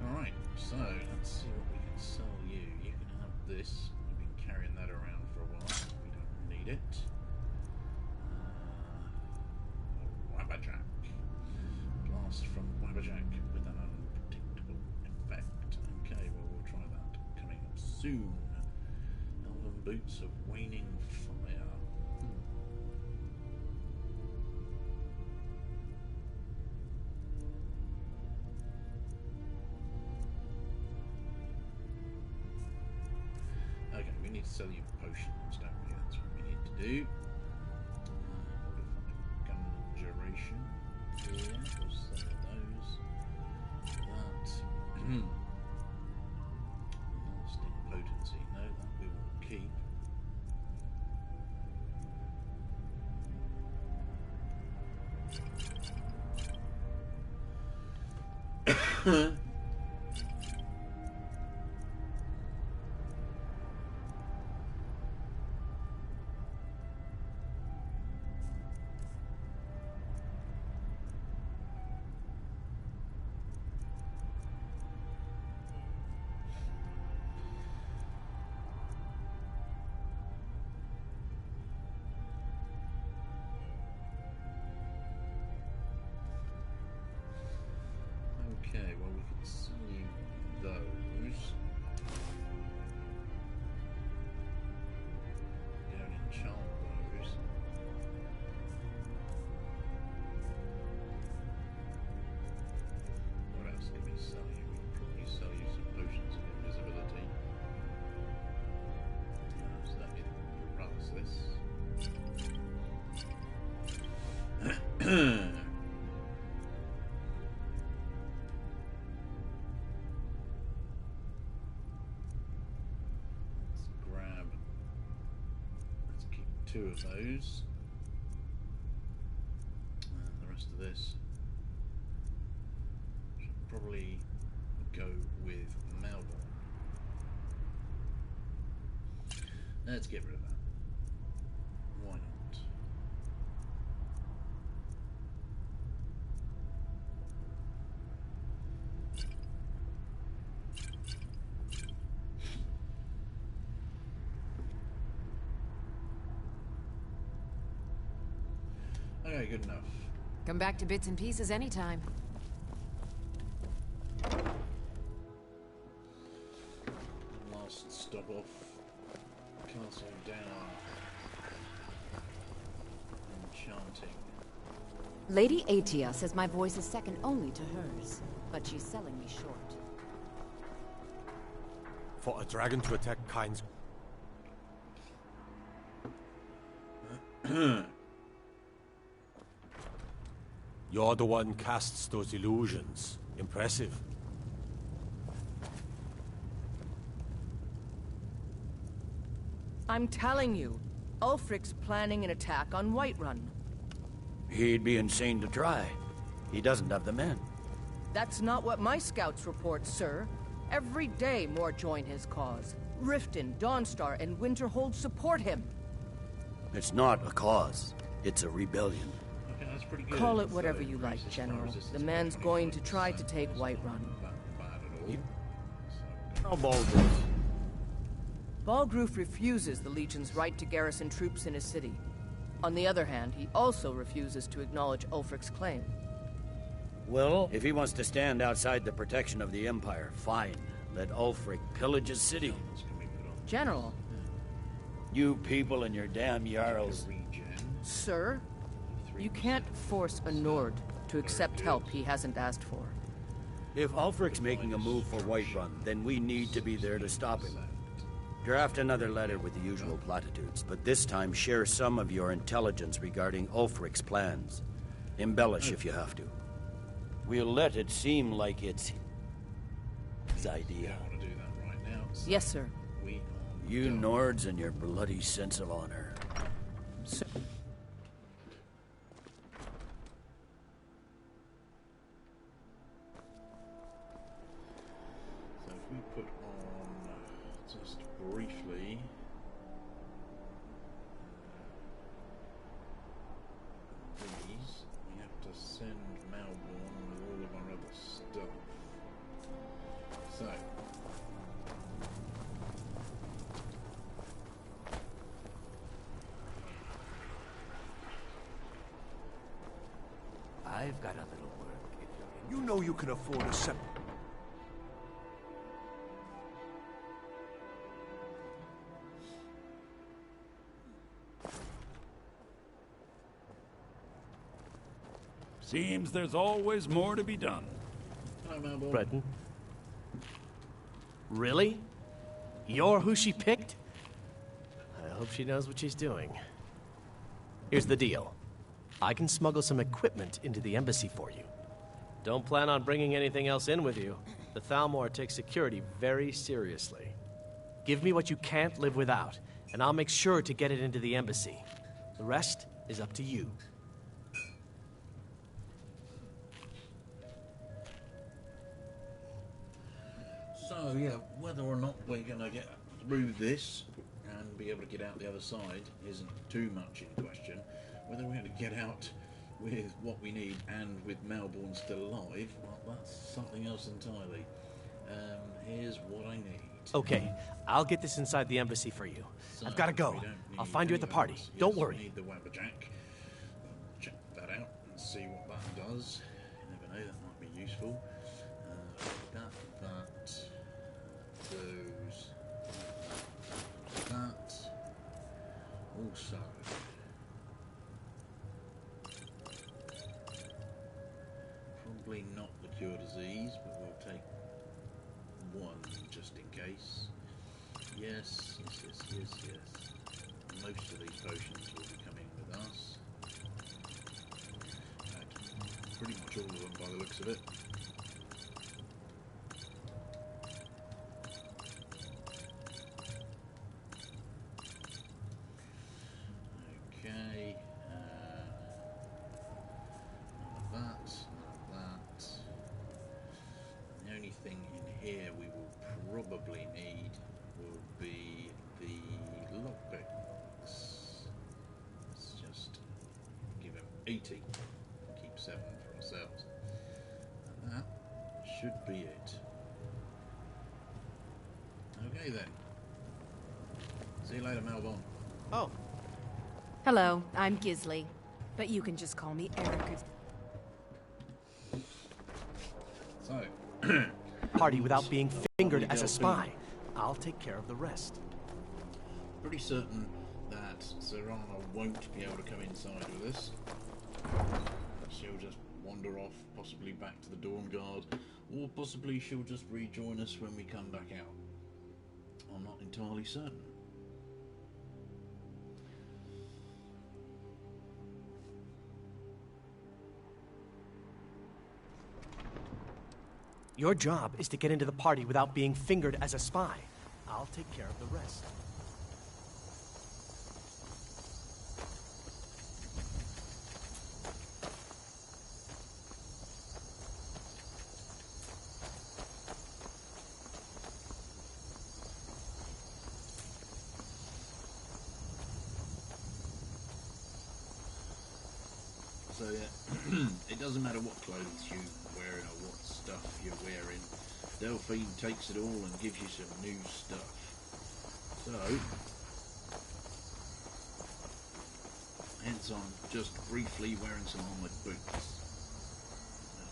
Alright, so let's see what we can sell you. You can have this. You've been carrying that around for a while. We don't need it. Wabberjack. Blast from Wabberjack with an unpredictable effect. Okay, well, we'll try that coming up soon. Elven Boots of Waning Fire. Okay, we need to sell you potions, don't we? That's what we need to do. Conjuration. Yeah, we'll sell those. That. Lasting potency. No, that we will keep. Okay, well, we could sell you those. Go and enchant those. What else can we sell you? We can probably sell you some potions of invisibility. So that runs this. Two of those, and the rest of this should probably go with Melbourne. Let's get rid of that. Why not? Okay, good enough. Come back to bits and pieces anytime. Last stop off. Castle down. Enchanting. Lady Atia says my voice is second only to hers, but she's selling me short. For a dragon to attack Kyne's... You're the one casts those illusions. Impressive. I'm telling you, Ulfric's planning an attack on Whiterun. He'd be insane to try. He doesn't have the men. That's not what my scouts report, sir. Every day more join his cause. Riften, Dawnstar, and Winterhold support him. It's not a cause. It's a rebellion. Okay, that's pretty good. Call it whatever you like, General. The man's going to try to take Whiterun. How Balgruf? Balgruf refuses the Legion's right to garrison troops in his city. On the other hand, he also refuses to acknowledge Ulfric's claim. Well, if he wants to stand outside the protection of the Empire, fine. Let Ulfric pillage his city. General. You people and your damn Jarls. Sir, you can't force a Nord to accept help he hasn't asked for. If Ulfric's making a move for Whiterun, then we need to be there to stop him. Draft another letter with the usual platitudes, but this time share some of your intelligence regarding Ulfric's plans. Embellish if you have to. We'll let it seem like it's his idea. Yes, sir. You Nords and your bloody sense of honor. Sir. So if we put on, just briefly, these, we have to send Malborn with all of our other stuff. So, I've got a little work. You know you can afford a separate... Seems there's always more to be done. hello Malborn. Breton. Really? You're who she picked? I hope she knows what she's doing. Here's the deal. I can smuggle some equipment into the embassy for you. Don't plan on bringing anything else in with you. The Thalmor takes security very seriously. Give me what you can't live without, and I'll make sure to get it into the embassy. The rest is up to you. So yeah, whether or not we're going to get through this and be able to get out the other side isn't too much in question. Whether we're going to get out with what we need and with Malborn still alive, well, that's something else entirely. Here's what I need. Okay, I'll get this inside the embassy for you. So, I've got to go. I'll find you at the party. Don't worry. We need the Wabberjack. Check that out and see what that does. You never know, that might be useful. That, those, that. Also, probably not the cure disease, but we'll take one just in case. Yes. Most of these potions will be coming with us. Pretty much all of them by the looks of it. Okay. None of that. The only thing in here we will probably need will be the lockpicks. Let's just give him 80 and keep 7 for ourselves. And that should be it. Okay then. See you later, Malborn. Oh. Hello, I'm Gisli, but you can just call me Erica. So, Party without being fingered as a spy. I'll take care of the rest. Pretty certain that Serrano won't be able to come inside with us. she'll just wander off, possibly back to the Dawn Guard, or possibly she'll just rejoin us when we come back out. I'm not entirely certain. Your job is to get into the party without being fingered as a spy. I'll take care of the rest. So yeah, it doesn't matter what clothes you're wearing or what stuff you're wearing. Delphine takes it all and gives you some new stuff. So, hence I'm just briefly wearing some armoured boots.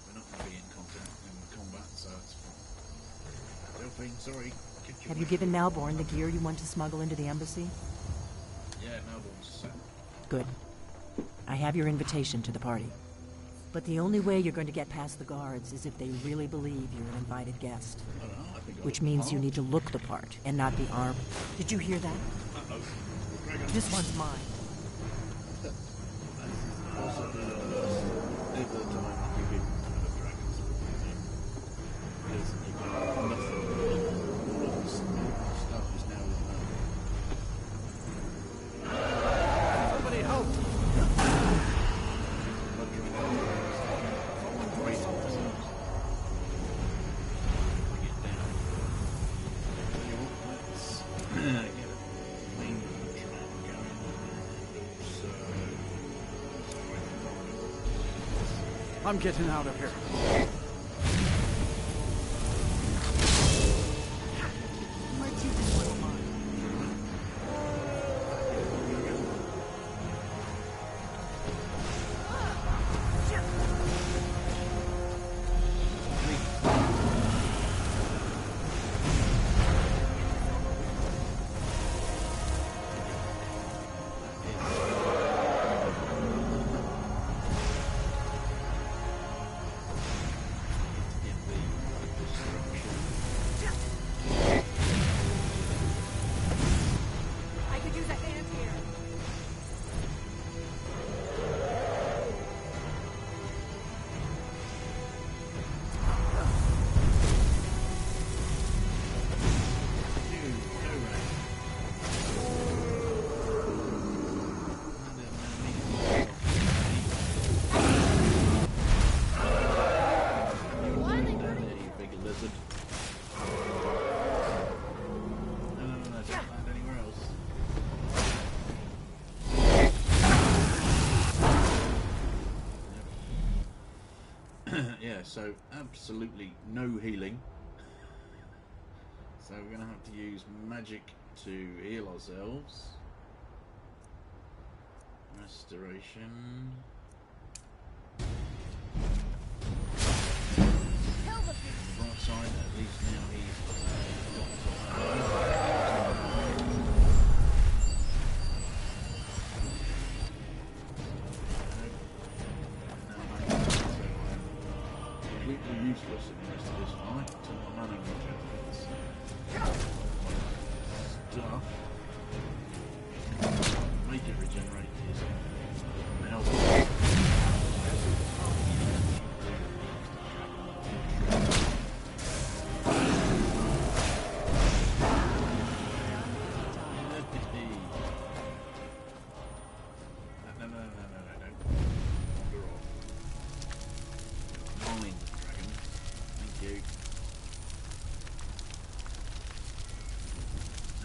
We're not going to be in combat, so it's fine. Delphine, sorry. Have you given Malborn the gear you want to smuggle into the embassy? Yeah, Malborn's set. Good. I have your invitation to the party. But the only way you're going to get past the guards is if they really believe you're an invited guest. Which means you need to look the part and not be armed. Did you hear that? This one's mine. Somebody help! I'm getting out of here. Yeah, so absolutely no healing. So we're going to have to use magic to heal ourselves. Restoration. Right side, at least now completely useless in the rest of this fight until my mana regenerates. Stuff. Make it regenerate is helpful.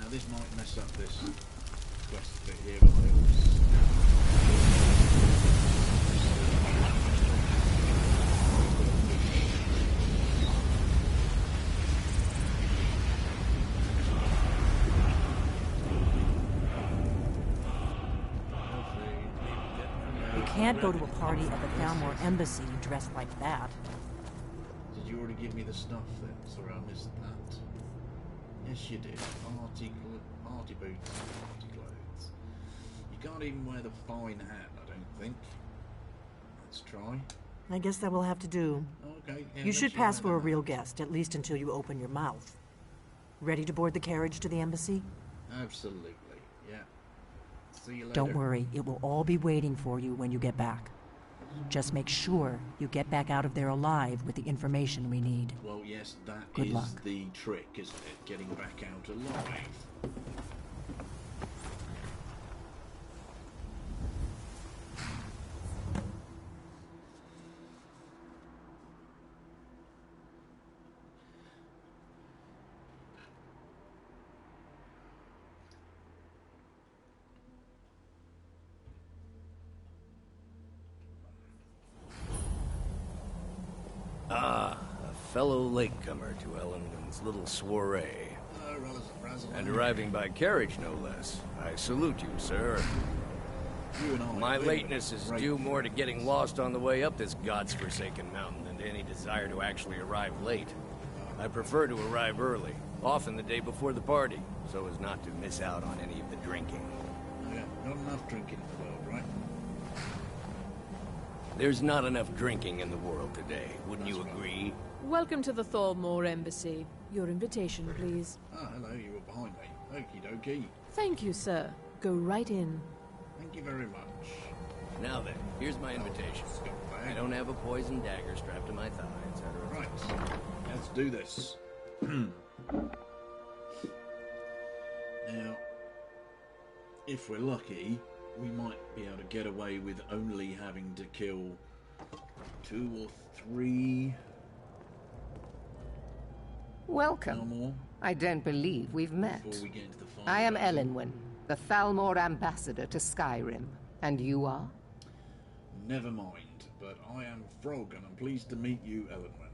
This might mess up this quest bit here, but You can't go to a party at the Thalmor embassy dressed like that. Did you already give me the stuff then? Sorry, I missed that. Yes, you did. Party boots, party clothes. You can't even wear the fine hat, I don't think. That's let's try. I guess that will have to do. Okay. Yeah, You should pass for a real guest, at least until you open your mouth. Ready to board the carriage to the embassy? Absolutely, yeah. See you later. Don't worry, it will all be waiting for you when you get back. Just make sure you get back out of there alive with the information we need. Well, yes, that Good is luck. the trick, isn't it? Getting back out alive. Ah, a fellow latecomer to Ellenman's little soiree. And arriving by carriage, no less. I salute you, sir. My lateness is due more to getting lost on the way up this god's-forsaken mountain than to any desire to actually arrive late. I prefer to arrive early, often the day before the party, so as not to miss out on any of the drinking. Yeah, not enough drinking in the world, right? There's not enough drinking in the world today, wouldn't you agree? Welcome to the Thormore Embassy. Your invitation, please. Ah, hello, you were behind me. Okie dokie. Thank you, sir. Go right in. Thank you very much. Now then, here's my invitation. I don't have a poison dagger strapped to my thigh, etc. Right, let's do this. Now, if we're lucky, we might be able to get away with only having to kill 2 or 3. Welcome. No more. I don't believe we've met. Before we get into the final I am battle. Elenwen, the Thalmor ambassador to Skyrim. And you are? Never mind, but I am Frog, and I'm pleased to meet you, Elenwen.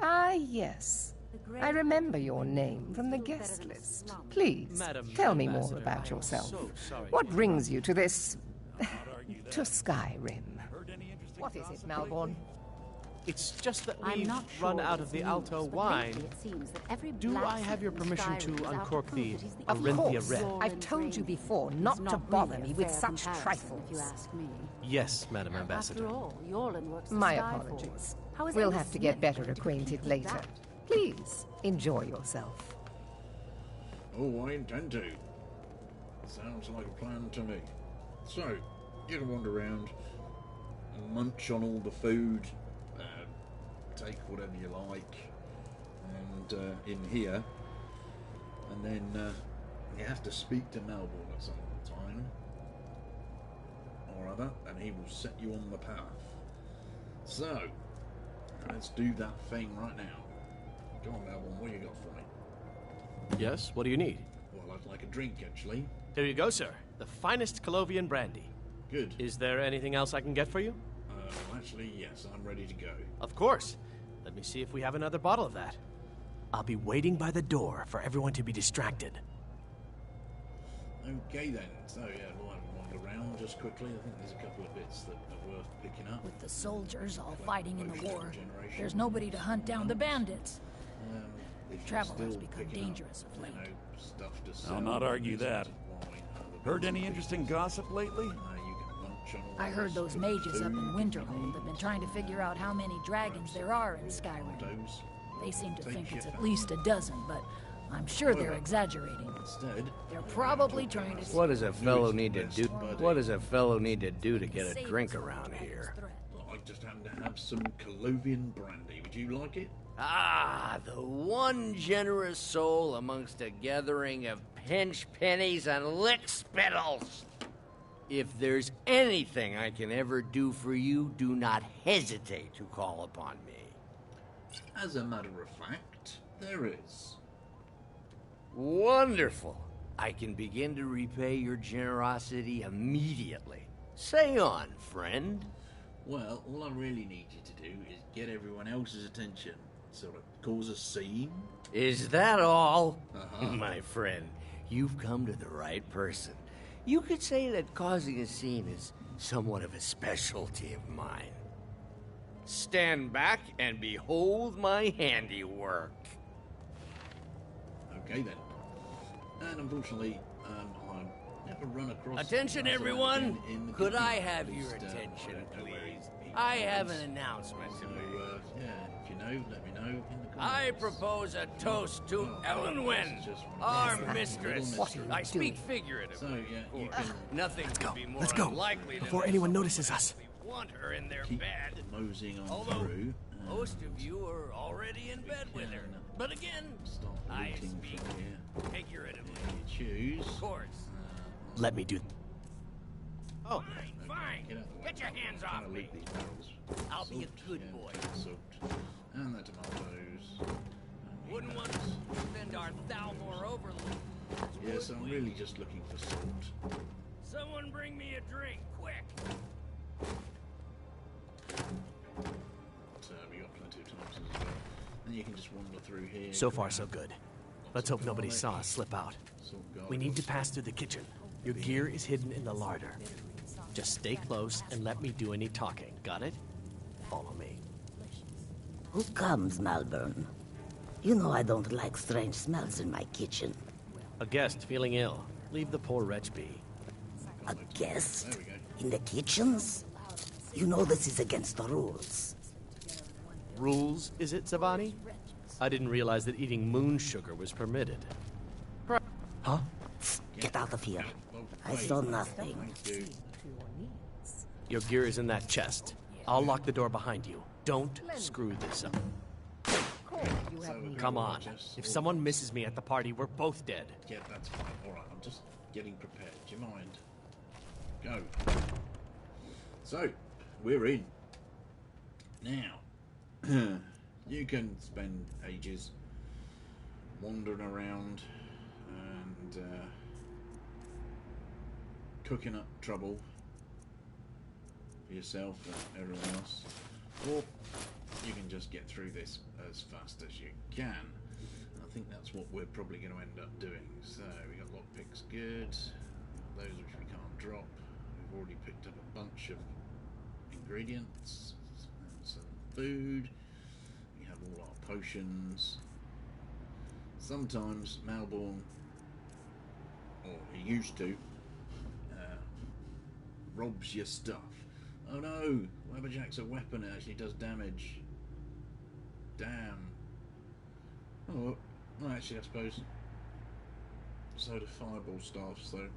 Ah, yes. I remember your name from the guest list. Please, tell me more about yourself. What brings you to this... to Skyrim? What is it, Malborn? It's just that we've run out of the Alto wine. Do I have your permission to uncork the Of Arinthia course. Red? I've told you before not to bother me with such trifles. Yes, Madam Ambassador. My apologies. We'll have to get better acquainted later. Please, enjoy yourself. Oh, I intend to. Sounds like a plan to me. So, you can wander around and munch on all the food, take whatever you like, and in here, and then you have to speak to Malborn at some time or other, and he will set you on the path. So, let's do that thing right now. Go on, Malborn, what you got for me? Yes, what do you need? Well, I'd like a drink, actually. Here you go, sir. The finest Colovian brandy. Good. Is there anything else I can get for you? Actually, yes, I'm ready to go. Of course. Let me see if we have another bottle of that. I'll be waiting by the door for everyone to be distracted. Okay then, so yeah, we'll have a wander around just quickly. I think there's a couple of bits that are worth picking up. With the soldiers all fighting in the war, there's nobody to hunt down the bandits. Travelers become dangerous of late. I'll not argue that. Heard any interesting gossip lately? I heard those mages up in Winterhold have been trying to figure out how many dragons there are in Skyrim. They seem to think it's at least a dozen, but I'm sure they're exaggerating. They're probably trying to... What does a fellow need to do? What does a fellow need to do to get a drink around here? Well, I just happen to have some Colovian brandy. Would you like it? Ah, the one generous soul amongst a gathering of pinch pennies and lick spittles. If there's anything I can ever do for you, do not hesitate to call upon me. As a matter of fact, there is. Wonderful. I can begin to repay your generosity immediately. Say on, friend. Well, all I really need you to do is get everyone else's attention. Sort of cause a scene. Is that all? My friend, you've come to the right person. You could say that causing a scene is somewhat of a specialty of mine. Stand back and behold my handiwork. Okay then. And unfortunately, I'm never run across... Attention, everyone! in the Could kitchen. I have At your least, attention, I don't know where please? he I is. have an announcement to make. Yeah, if you know, let me know in the comments. I propose a toast to Elenwen, our mistress. I speak figuratively. So, yeah, you can... Nothing could be more Let's go. unlikely Before than anyone notices us. we want her in their keep bed. moseying on Although through. most of you are already in bed with her. But again, I speak figuratively. Choose. Of course. Let me do. Oh, fine. Get your hands off me. I'll be a good boy. And the tomatoes. Wouldn't want to spend our Thalmor overload. Yes, I'm really just looking for salt. Someone bring me a drink, quick. We got plenty of tomatoes as well. And you can just wander through here. So far, so good. Let's hope nobody saw us slip out. We need to pass through the kitchen. Your gear is hidden in the larder. Just stay close and let me do any talking. Got it? Follow me. Who comes, Malvern? You know I don't like strange smells in my kitchen. A guest feeling ill. Leave the poor wretch be. A guest? In the kitchens? You know this is against the rules. Rules, is it, Zavani? I didn't realize that eating moon sugar was permitted. Huh? Get out of here. I saw nothing. Your gear is in that chest. I'll lock the door behind you. Don't screw this up. Come on. If someone misses me at the party, we're both dead. Yeah, that's fine. Alright, I'm just getting prepared. Do you mind? Go. So, we're in. Now, you can spend ages wandering around and cooking up trouble for yourself and everyone else, or you can just get through this as fast as you can. I think that's what we're probably going to end up doing. So we got lockpicks, good. Those which we can't drop. We've already picked up a bunch of ingredients and some food. We have all our potions. Sometimes Malborn, or he used to, robs your stuff. Oh no! Webberjack's a weapon, it actually does damage. Damn. Oh, well, actually I suppose so do fireball staff, so...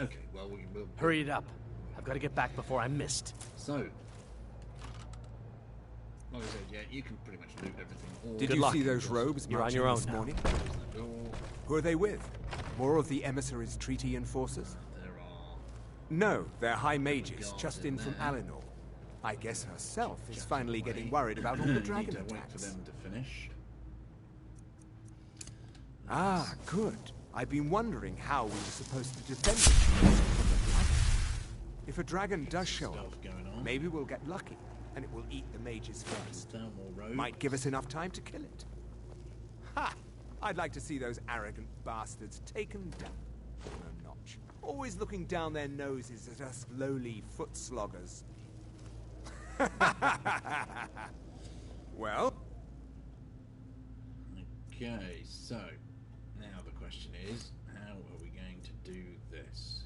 Okay, well we'll... Hurry it up. I've got to get back before I'm missed. So... Like I said, yeah, you can pretty much loot everything. Did you see those robes You're on marching your own this now. morning? Who are they with? More of the emissaries' treaty enforcers? No, they're high mages, just in from Alinor. I guess herself is finally getting worried about all the dragon Wait for attacks. them to finish. Ah, good. I've been wondering how we were supposed to defend it from the dragon. If a dragon does show up, maybe we'll get lucky, and it will eat the mages first. Might give us enough time to kill it. Ha! I'd like to see those arrogant bastards taken down a notch. Always looking down their noses at us lowly foot sloggers. Well? Okay, so now the question is, how are we going to do this?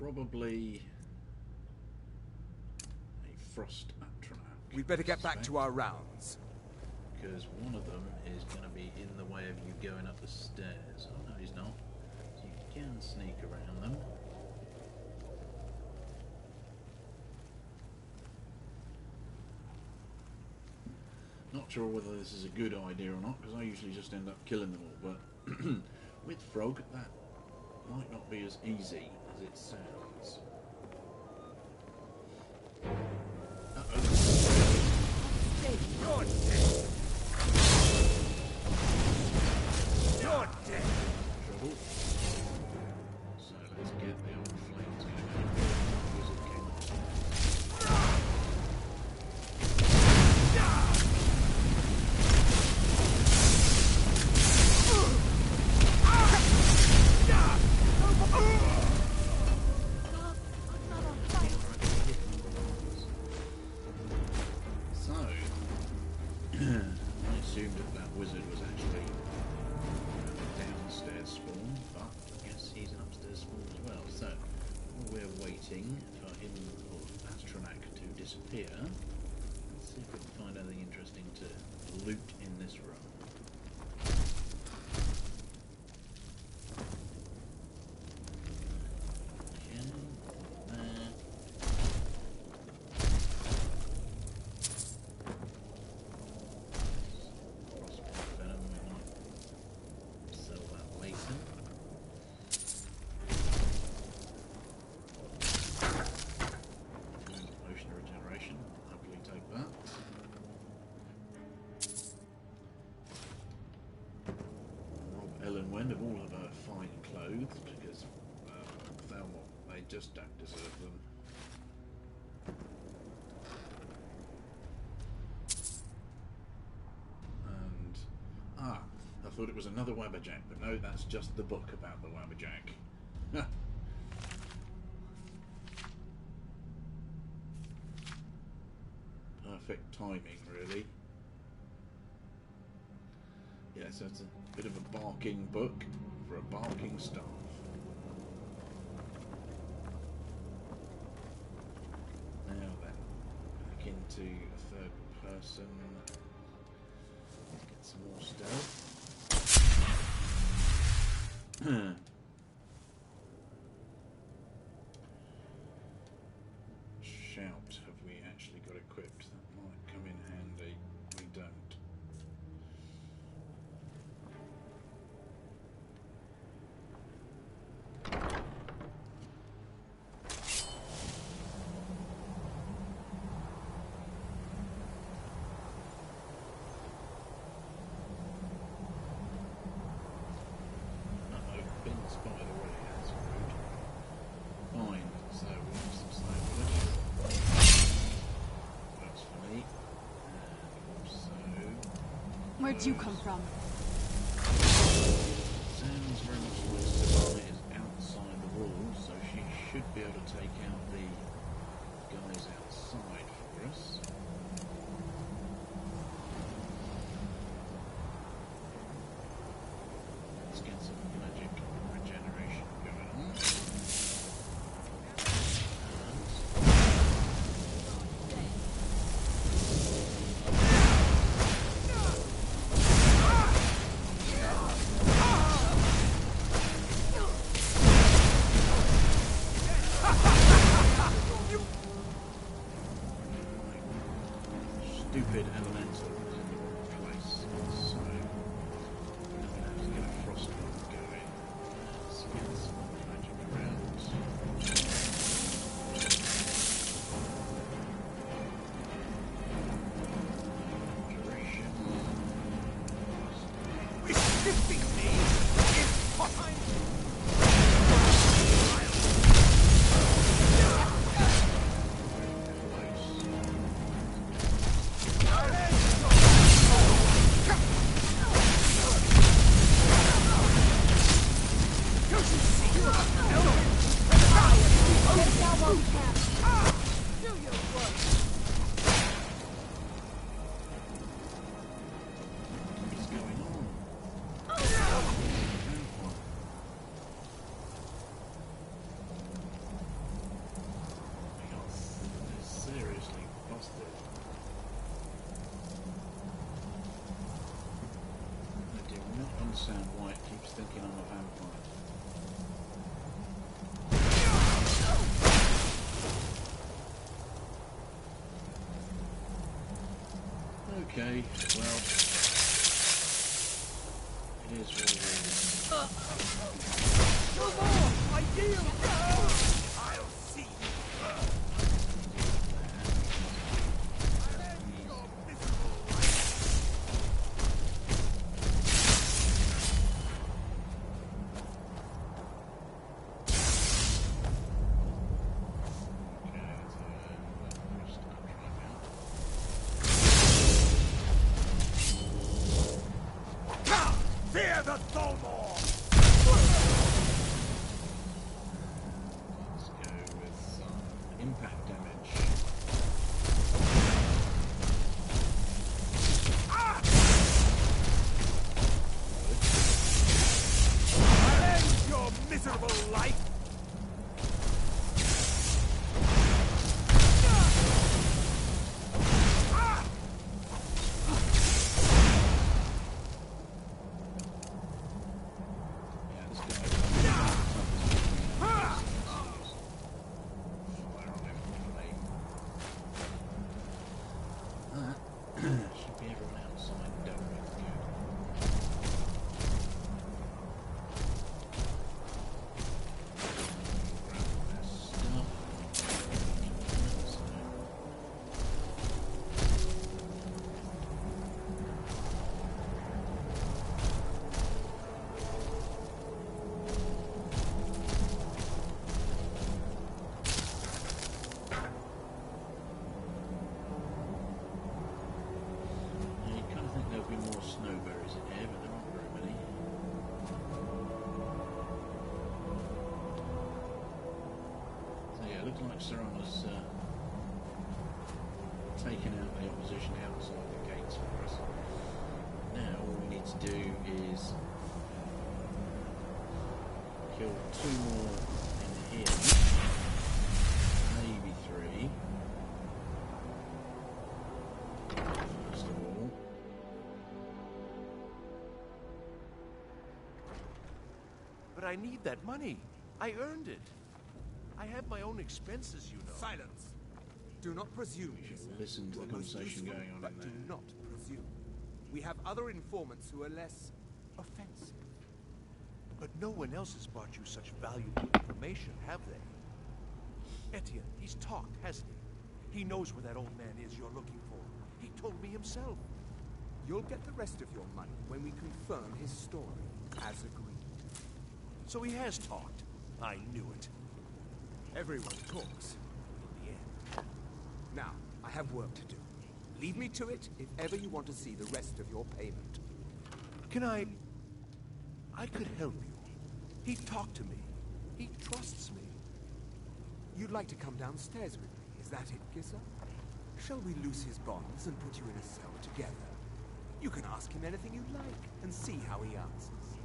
Probably a frost atronach. We'd better get back to our rounds. Because one of them is going to be in the way of you going up the stairs. Oh no, he's not. So you can sneak around them. Not sure whether this is a good idea or not, because I usually just end up killing them all, but with Frog, that might not be as easy as it sounds. You're dead. Trouble. So let's get the old flames going. So waiting for him or Astronach to disappear. Let's see if we can find anything interesting to loot in this room. Of all of her fine clothes, because they just don't deserve them. And I thought it was another Wabberjack, but no, that's just the book about the Wabberjack. Perfect timing, really. Yeah, so it's a bit of a barking book for a barking staff. Now then, back into third person. Let's get some more stealth. Shout, have we actually got equipped? That might come in handy. We don't. Where'd you come from? Sounds very much like Savannah is outside the walls, so she should be able to take out the guys outside for us. Let's get some magic regeneration going on. Stupid elemental in the wrong place, so we're not going to have to get a frostbite going. Let's get some magic around. Duration. Resisting me is behind you. Understand why it keeps thinking I'm a vampire. Okay, well, it is what it is. No more! I yield! I'll see you burn! Fear the Tholmor! looks like Serrano's taken out the opposition outside the gates for us. Now all we need to do is kill 2 more in here, maybe 3. First of all. But I need that money. I earned it. I have my own expenses, you know. Silence! Do not presume. Listen to the conversation going on in there. Do not presume. We have other informants who are less offensive. But no one else has brought you such valuable information, have they? Etienne, he's talked, hasn't he? He knows where that old man is you're looking for. He told me himself. You'll get the rest of your money when we confirm his story, as agreed. So he has talked. I knew it. Everyone talks, in the end. Now, I have work to do. Leave me to it if ever you want to see the rest of your payment. Can I could help you. He talked to me. He trusts me. You'd like to come downstairs with me, is that it, Gissa? Shall we loose his bonds and put you in a cell together? You can ask him anything you like and see how he answers.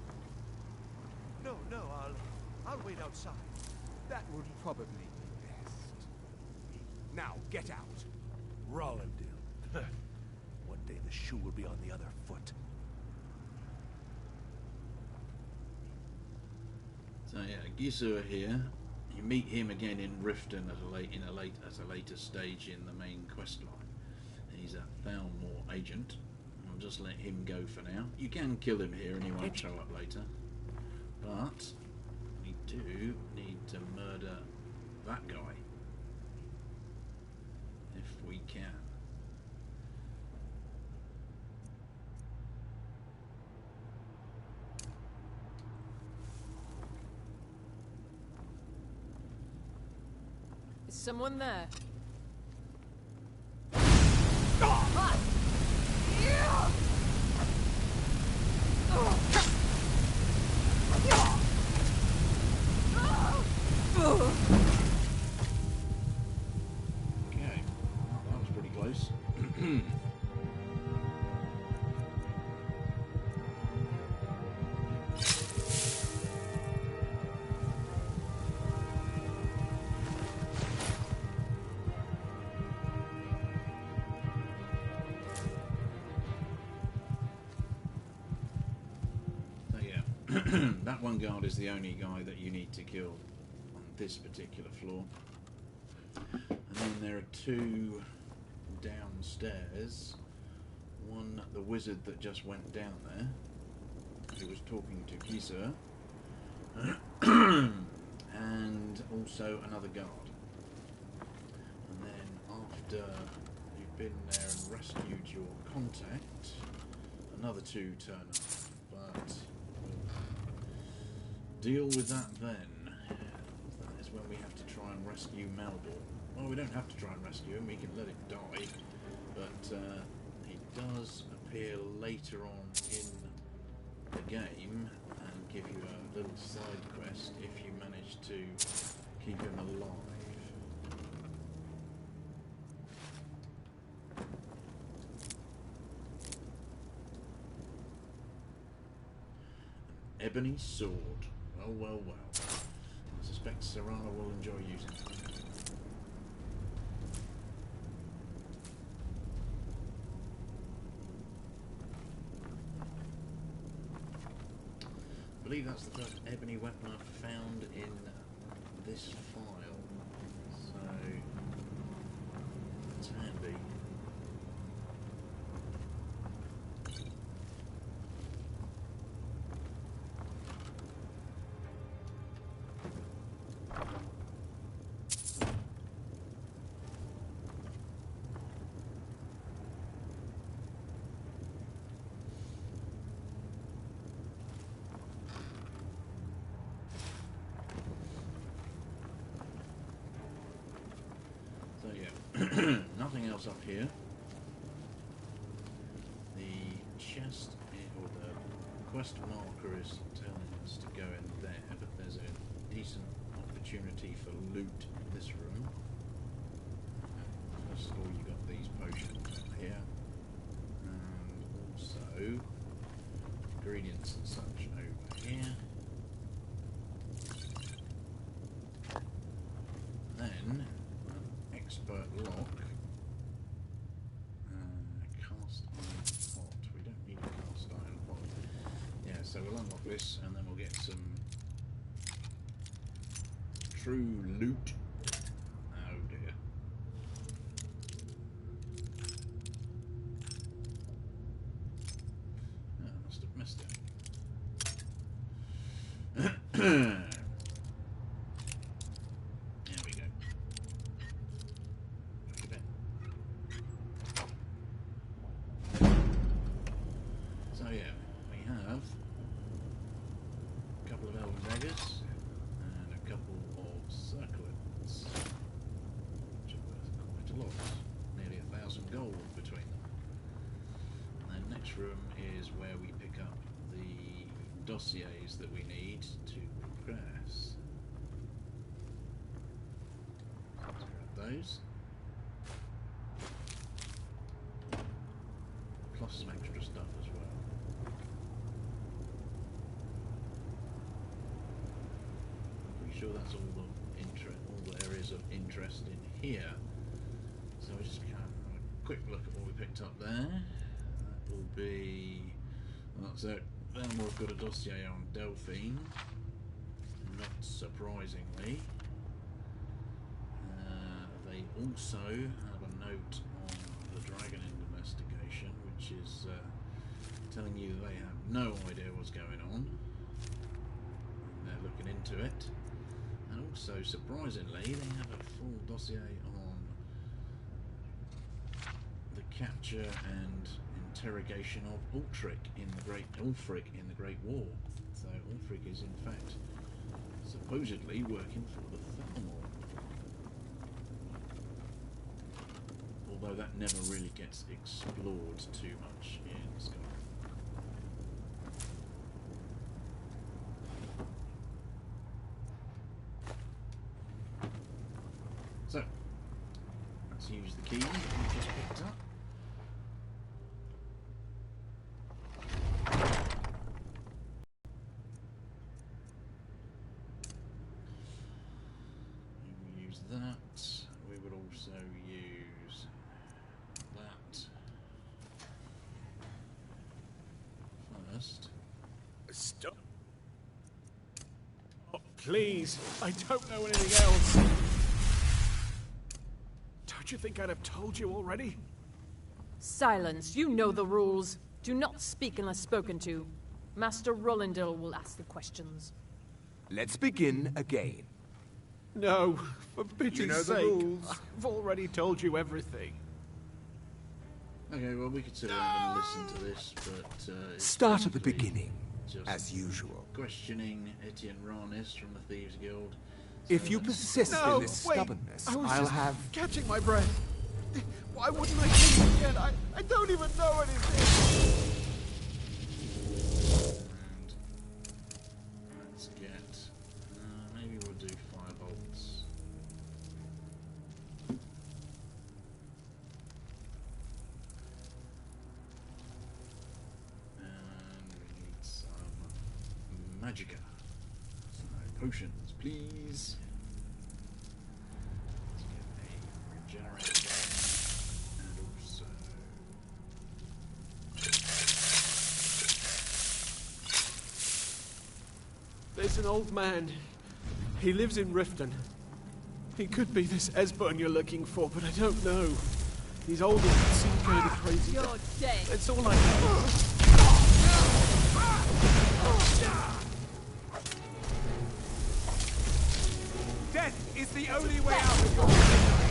No, I'll wait outside. That would probably be best. Now, get out. Rollendale. One day the shoe will be on the other foot. So yeah, Gisua here. You meet him again in Riften at a later stage in the main quest line. He's a Thalmor agent. I'll just let him go for now. You can kill him here and he won't show up later. But we do need to murder that guy. If we can. Is someone there? Okay, that was pretty close. So yeah, that one guard is the only guy that you need to kill on this particular floor. And then there are 2 downstairs. One, the wizard that just went down there, who was talking to Gisua, and also another guard. And then after you've been there and rescued your contact, another 2 turn up. But we'll deal with that then. That is when we have to try and rescue Melbourne. Well, we don't have to try and rescue him, we can let it die, but he does appear later on in the game and give you a little side quest if you manage to keep him alive. An ebony sword. Well, well, well. I suspect Serrano will enjoy using it. I believe that's the first ebony weapon I've found in this file, so it's handy. Nothing else up here. The chest, or the quest marker is telling us to go in there, but there's a decent opportunity opportunity for loot in this room. First of all, you got these potions in here, and also ingredients and such over here. Then, expert lock. Cast iron pot. We don't need a cast iron pot. Yeah, so we'll unlock this and then we'll get some true loot. Oh dear. Oh, I must have missed it. Room is where we pick up the dossiers that we need to progress. Let's grab those. Plus some extra stuff as well. I'm pretty sure that's all the areas of interest in here. So we just kind of have a quick look at what we picked up there. Will be that's it. Then we've got a dossier on Delphine, not surprisingly. They also have a note on the dragon investigation, which is telling you they have no idea what's going on. They're looking into it, and also surprisingly, they have a full dossier on the capture and interrogation of Ulfric in the Great War. So Ulfric is in fact supposedly working for the Thermal. Although that never really gets explored too much in Skyrim. So let's use the key that we just picked up. We would also use that first. Stop. Oh, please. I don't know anything else. Don't you think I'd have told you already? Silence. You know the rules. Do not speak unless spoken to. Master Rollindil will ask the questions. Let's begin again. No, for pity's sake. The rules. I've already told you everything. Okay, well, we could sit down and listen to this, but... Start at the beginning, as usual. Questioning Etienne Ranis from the Thieves Guild. If you persist in this stubbornness, I'll have... catching my breath. Why wouldn't I kill you again? I don't even know anything. And let's get... maybe we'll do firebolts. And we need some magicka. So potions, please. Let's get a regenerator going, and also there's an old man. He lives in Riften. He could be this Esbern you're looking for, but I don't know. He's old and seems kind of crazy. You're dead. That's all I know. Death is the only way out of your misery.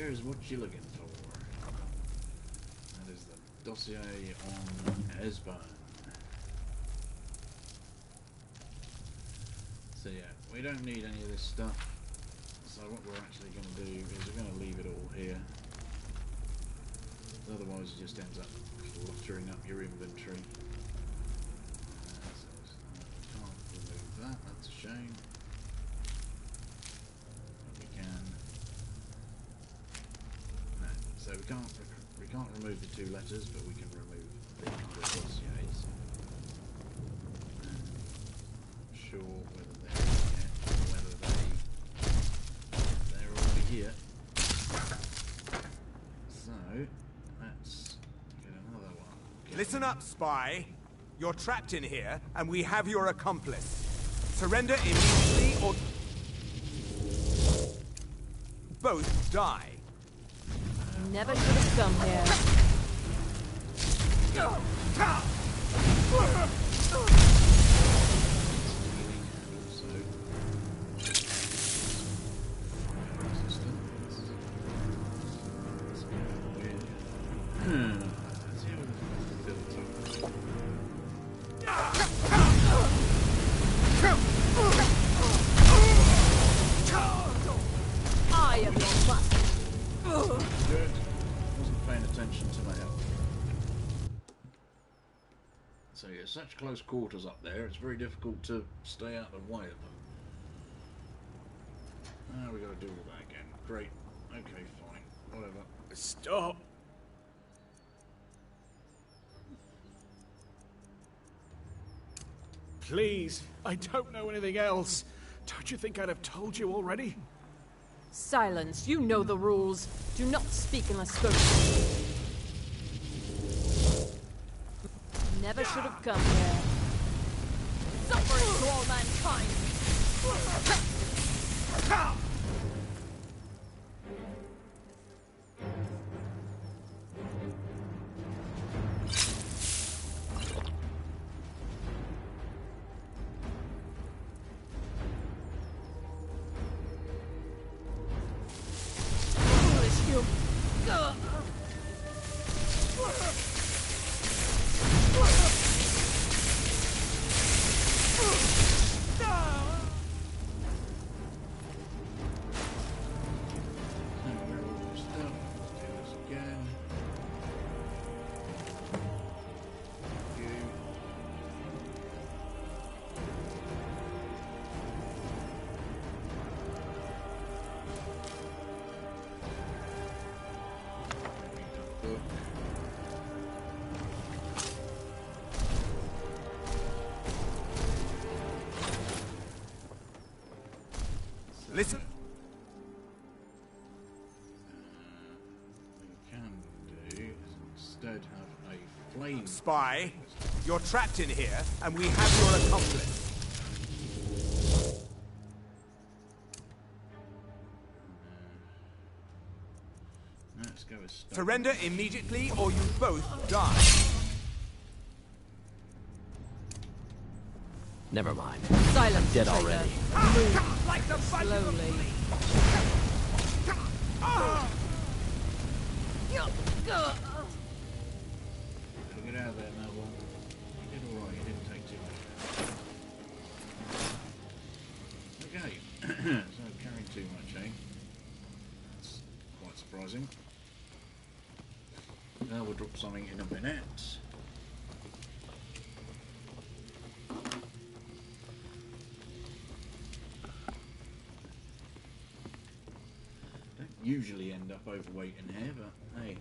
There's what you're looking for. That is the dossier on Esbern. So yeah, we don't need any of this stuff. So what we're actually going to do is we're going to leave it all here. Otherwise it just ends up cluttering up your inventory. So we can't remove that, that's a shame. But we can. No, so we can't remove the 2 letters, but we can remove the dossiers. Not sure whether they're in yet, or whether they're already here. So let's get another one. Listen up, spy. You're trapped in here, and we have your accomplice. Surrender immediately, or both die. Never should have come here. I am your master. Good. Wasn't paying attention to my health. So yeah, such close quarters up there, it's very difficult to stay out of the way of them. Now we got to do all that again. Great. Okay, fine. Whatever. Stop. Please, I don't know anything else. Don't you think I'd have told you already? Silence. You know the rules. Do not speak unless spoken to. Never should have come here. Suffering to all mankind. Listen. We can do is instead have a flame. Spy, you're trapped in here, and we have your accomplice. Let's go with stone. Surrender immediately, or you both die. Never mind. Silence, I'm dead traitor. already. Move. Like the Slowly. Get out of there, Melville. You did alright, you didn't take too much. Okay, so carrying too much, eh? That's quite surprising. Now we'll drop something in a minute. Don't usually end up overweight in here, but hey.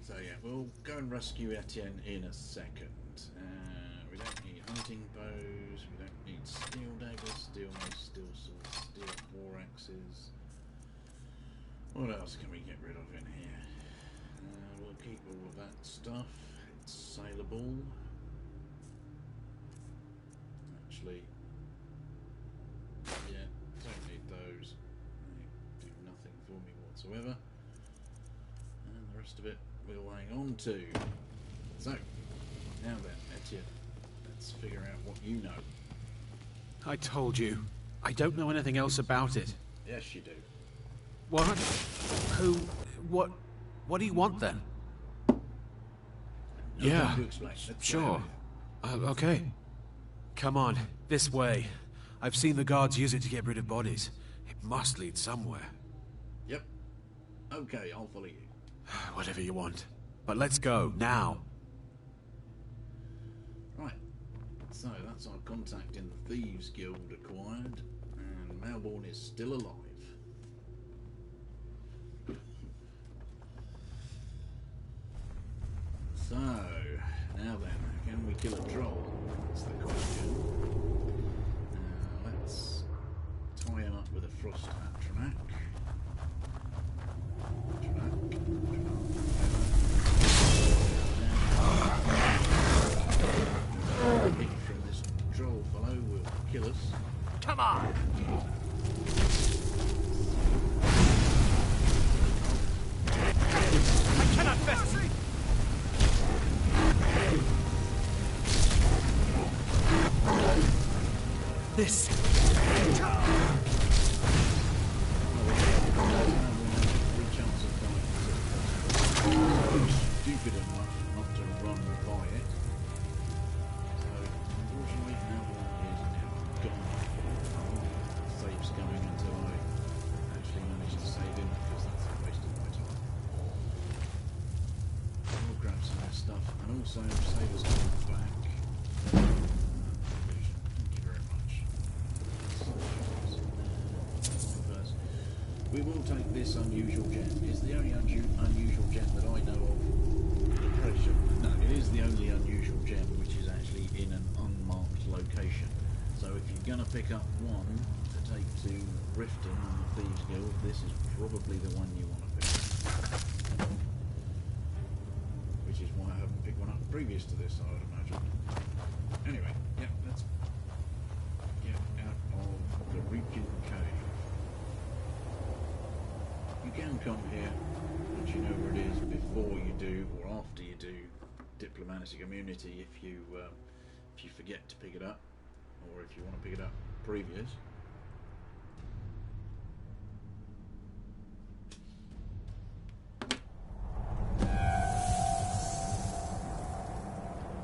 So yeah, we'll go and rescue Etienne in a second. We don't need hunting bows, we don't need steel daggers, steel mace, steel swords, steel war axes. What else can we get rid of in here? We'll keep all of that stuff. It's saleable. Actually, yeah, don't need those. They do nothing for me whatsoever. And the rest of it we'll hang on to. So, now then, Etienne, let's figure out what you know. I told you. I don't know anything else about it. Yes, you do. What? Who? What? What do you want then? Yeah, sure. Okay. Come on, this way. I've seen the guards use it to get rid of bodies. It must lead somewhere. Yep. Okay, I'll follow you. Whatever you want. But let's go, now. Right. So, that's our contact in the Thieves Guild acquired. And Melbourne is still alive. So, now then, can we kill a troll? That's the question. Let's tie him up with a frost hat A hit from this troll fellow will kill us. Come on! I cannot fest. This. Stupid enough not to run by it. So, unfortunately, now is gone. Save's going until I actually manage to save him, because that's a waste of my time. I'll grab some of this stuff, and also save us back. Thank you very much. First, we will take this unusual gem. It's the only unusual gem that I know of. No, it is the only unusual gem which is actually in an unmarked location. So if you're going to pick up one to take to Riften on the Thieves Guild, this is probably the one you want to pick up. Which is why I haven't picked one up previous to this, I would imagine. Anyway, yeah, let's get out of the Reeking Cave. You can come here once you know where it is before you do or after you do Diplomatic Immunity if you forget to pick it up, or if you want to pick it up previous.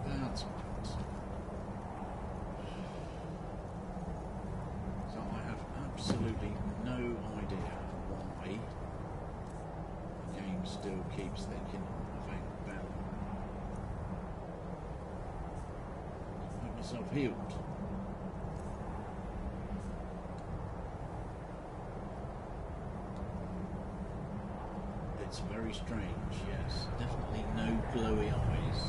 That's right. So I have absolutely no idea why the game still keeps thinking about make myself healed. It's very strange, yes. Definitely no glowy eyes.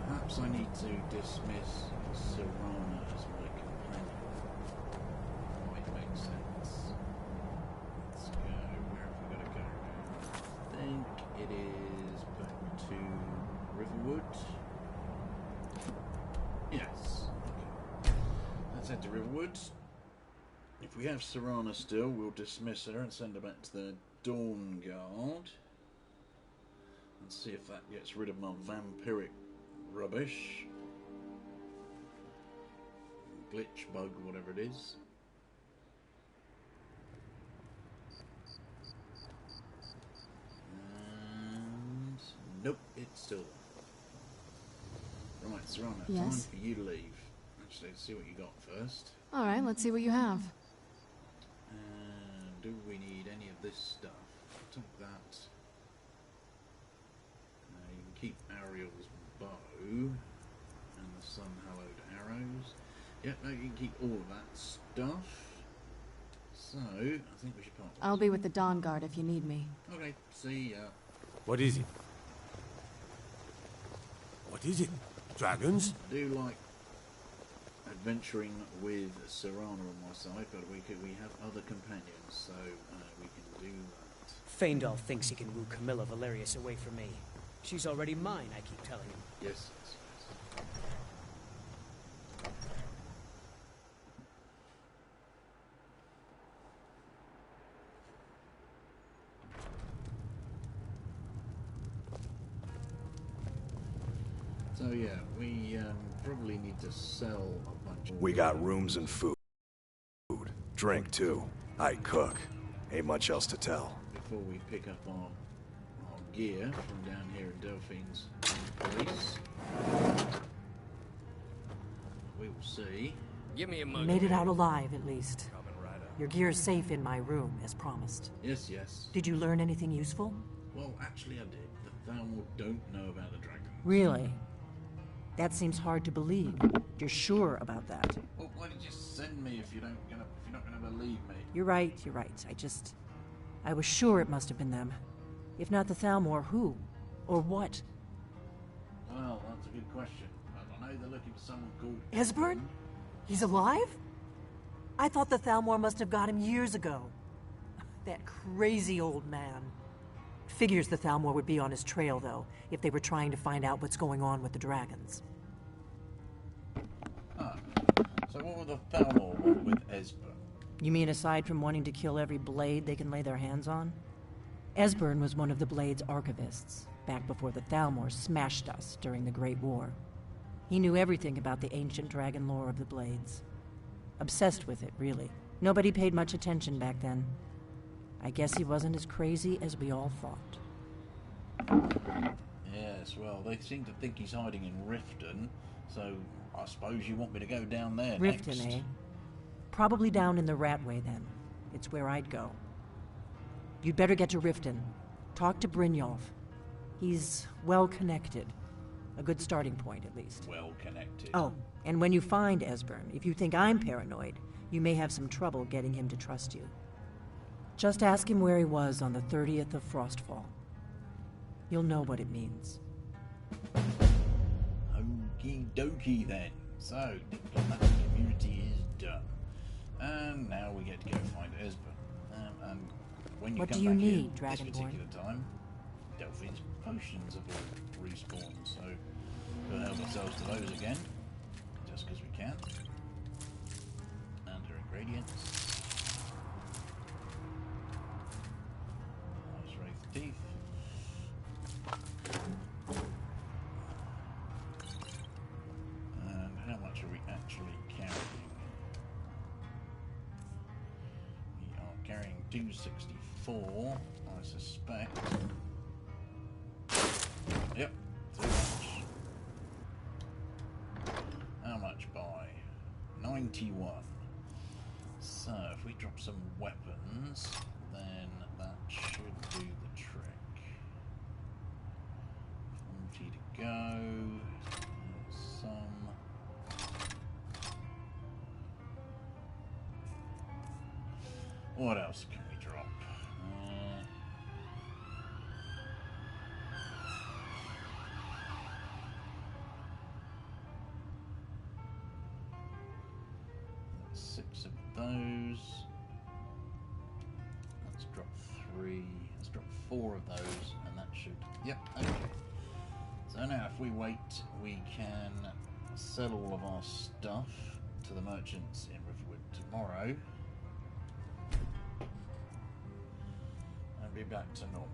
Perhaps I need to dismiss Serana as my companion. Might make sense. Let's go. Where have we got to go now? I think it is back to Riverwood. Yes. Okay. Let's head to Riverwood. If we have Serana still, we'll dismiss her and send her back to the Dawn Guard. And see if that gets rid of my vampiric rubbish. Glitch, bug, whatever it is. And nope, it's still there. Right, Serana, Yes? time for you to leave. Actually, let's see what you got first. Alright, let's see what you have. And do we need any of this stuff? I'll take that. You can keep Ariel's bow and the sun-hallowed arrows. Yeah, no, you can keep all of that stuff. So, I think we should part. I'll be with the Dawn Guard if you need me. Okay, see ya. What is it? What is it? Dragons? I do like adventuring with Serana on my side, but we have other companions, so we can do that. Faendal thinks he can woo Camilla Valerius away from me. She's already mine, I keep telling him. Yes. So yeah, we probably need to sell a bunch. We got rooms and food. Drink, too. I cook. Ain't much else to tell. Before we pick up our gear from down here in Delphine's place. We will see. Give me a You mug. made it out alive, at least. Your gear's safe in my room, as promised. Yes, yes. Did you learn anything useful? Well, actually I did. The Thalmor don't know about the dragon. Really? That seems hard to believe. You're sure about that? Well, why did you send me if you're not gonna believe me? You're right. I was sure it must have been them. If not the Thalmor, who? Or what? Well, that's a good question. I know they're looking for someone called Esbern? He's alive? I thought the Thalmor must have got him years ago. That crazy old man. Figures the Thalmor would be on his trail, though, if they were trying to find out what's going on with the dragons. So what would the Thalmor want with Esbern? You mean aside from wanting to kill every blade they can lay their hands on? Esbern was one of the Blade's archivists, back before the Thalmor smashed us during the Great War. He knew everything about the ancient dragon lore of the Blades. Obsessed with it, really. Nobody paid much attention back then. I guess he wasn't as crazy as we all thought. Yes, well, they seem to think he's hiding in Riften, so I suppose you want me to go down there Riften, next. eh? Probably down in the Ratway, then. It's where I'd go. You'd better get to Riften. Talk to Brynjolf. He's well-connected. A good starting point, at least. Well-connected. Oh, and when you find Esbern, if you think I'm paranoid, you may have some trouble getting him to trust you. Just ask him where he was on the 30th of Frostfall. You'll know what it means. Okie dokie then. So, diplomatic community is done. And now we get to go find Esbern. And when you What come do you back need, here, this Dragonborn? particular time, Delphine's potions have all respawned, so we'll help ourselves to those again, just because we can. And her ingredients. Nice wraith teeth. And how much are we actually carrying? We are carrying 264, I suspect. Yep, too much. How much by? 91. So, if we drop some weapons, then that should do the trick. 40 to go. Some. What else can we drop? Six of those. Let's drop 3. Let's drop 4 of those, and that should. Yep, okay. So now, if we wait, we can sell all of our stuff to the merchants in Riverwood tomorrow. And be back to normal.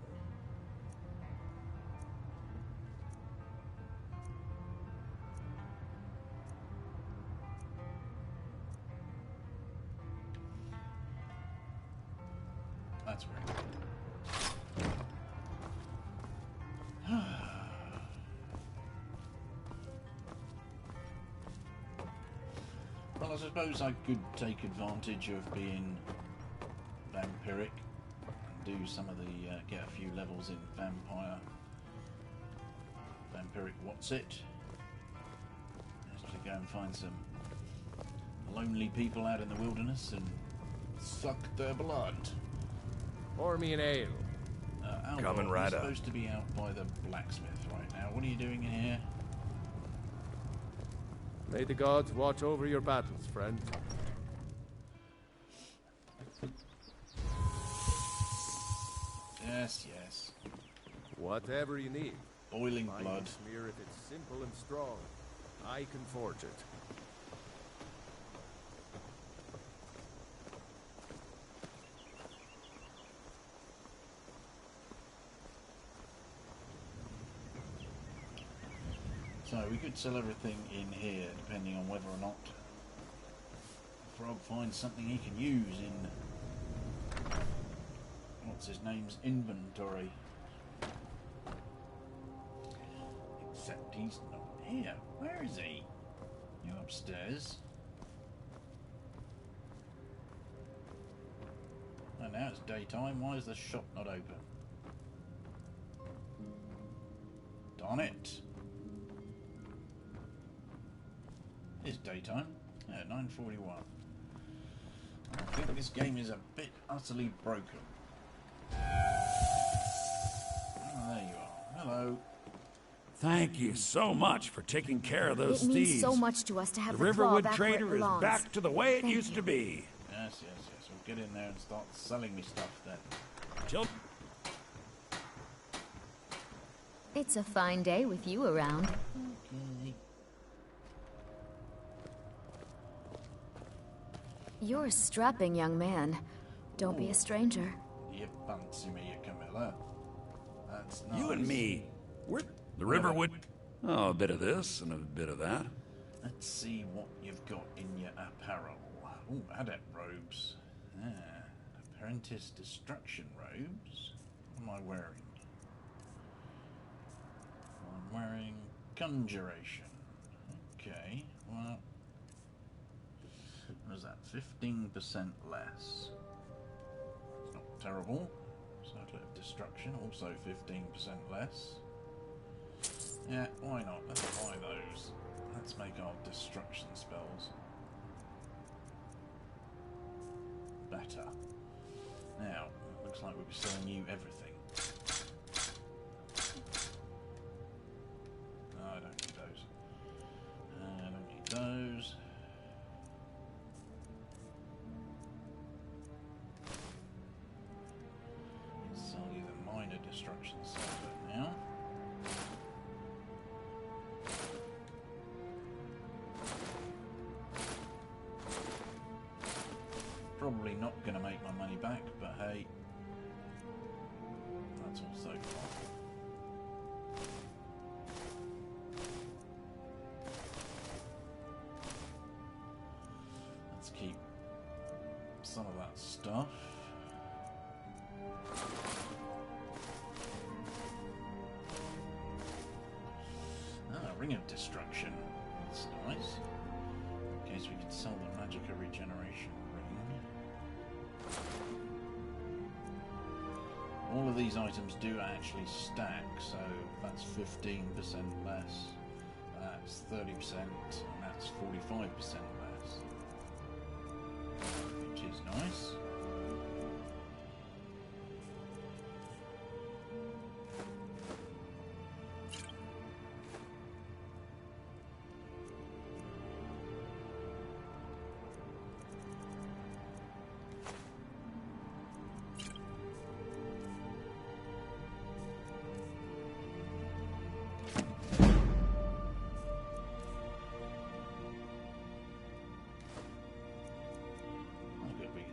That's great. Well, I suppose I could take advantage of being vampiric and do some of the get a few levels in vampiric what's it, just to go and find some lonely people out in the wilderness and suck their blood. Pour me an ale. Alvor, Coming right you're up. supposed to be out by the blacksmith right now. What are you doing in here? May the gods watch over your battles, friend. Yes, yes. Whatever you need. Boiling Find blood. a smear if it's simple and strong. I can forge it. So we could sell everything in here, depending on whether or not Frog finds something he can use in what's his name's inventory. Except he's not here. Where is he? You upstairs? Oh, now it's daytime. Why is the shop not open? Darn it! It's daytime. Yeah, 9:41. I think this game is a bit utterly broken. Oh, there you are. Hello. Thank you so much for taking care of those It means thieves. so much to us to have the the claw Riverwood back where it Trader is belongs. back to the way it Thank used you. to be. Yes. We'll get in there and start selling me stuff then. Jill. It's a fine day with you around. Okay. You're a strapping young man. Don't be a stranger. You fancy me, Camilla? That's nice. You and me, we're the Riverwood. Oh, a bit of this and a bit of that. Let's see what you've got in your apparel. Oh, adept robes. Apprentice destruction robes. What am I wearing? I'm wearing conjuration. Okay, well, what is that? 15% less. It's not terrible. Cycle of destruction, also 15% less. Yeah, why not? Let's buy those. Let's make our destruction spells better. Now, looks like we'll be selling you everything. No, I don't need those. I don't need those. Let's sell you the minor destruction software now. Probably not going to make my money back, but hey, that's also fine. Let's keep some of that stuff. Ring of Destruction. That's nice. In case we could sell the Magicka Regeneration Ring. All of these items do actually stack, so that's 15% less, that's 30%, and that's 45% less. Which is nice.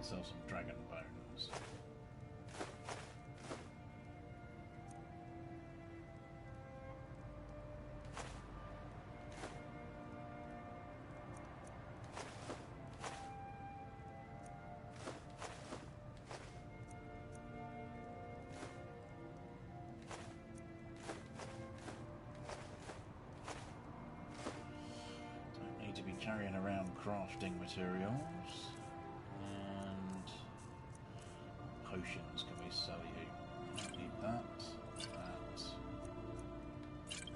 Sell some dragon bones. Don't need to be carrying around crafting materials. Potions can we sell you? I don't need that,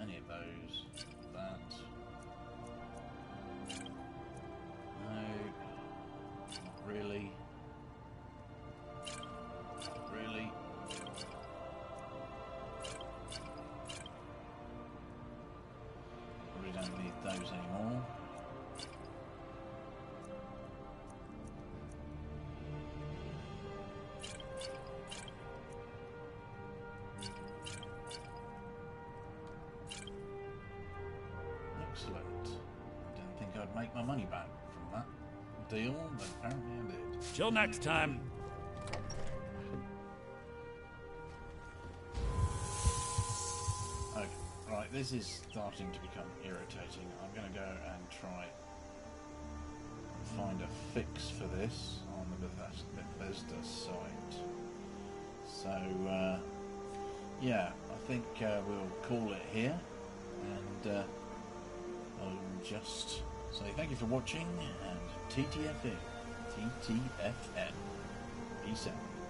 any of those, that. No, not really. Not really. Probably don't need those anymore. Excellent. Didn't think I'd make my money back from that deal, but apparently I did. Till next time. Okay, right, this is starting to become irritating. I'm going to go and try and find a fix for this on the Bethesda site. So, yeah, I think we'll call it here, and I'll just say thank you for watching, and TTFN. Peace out.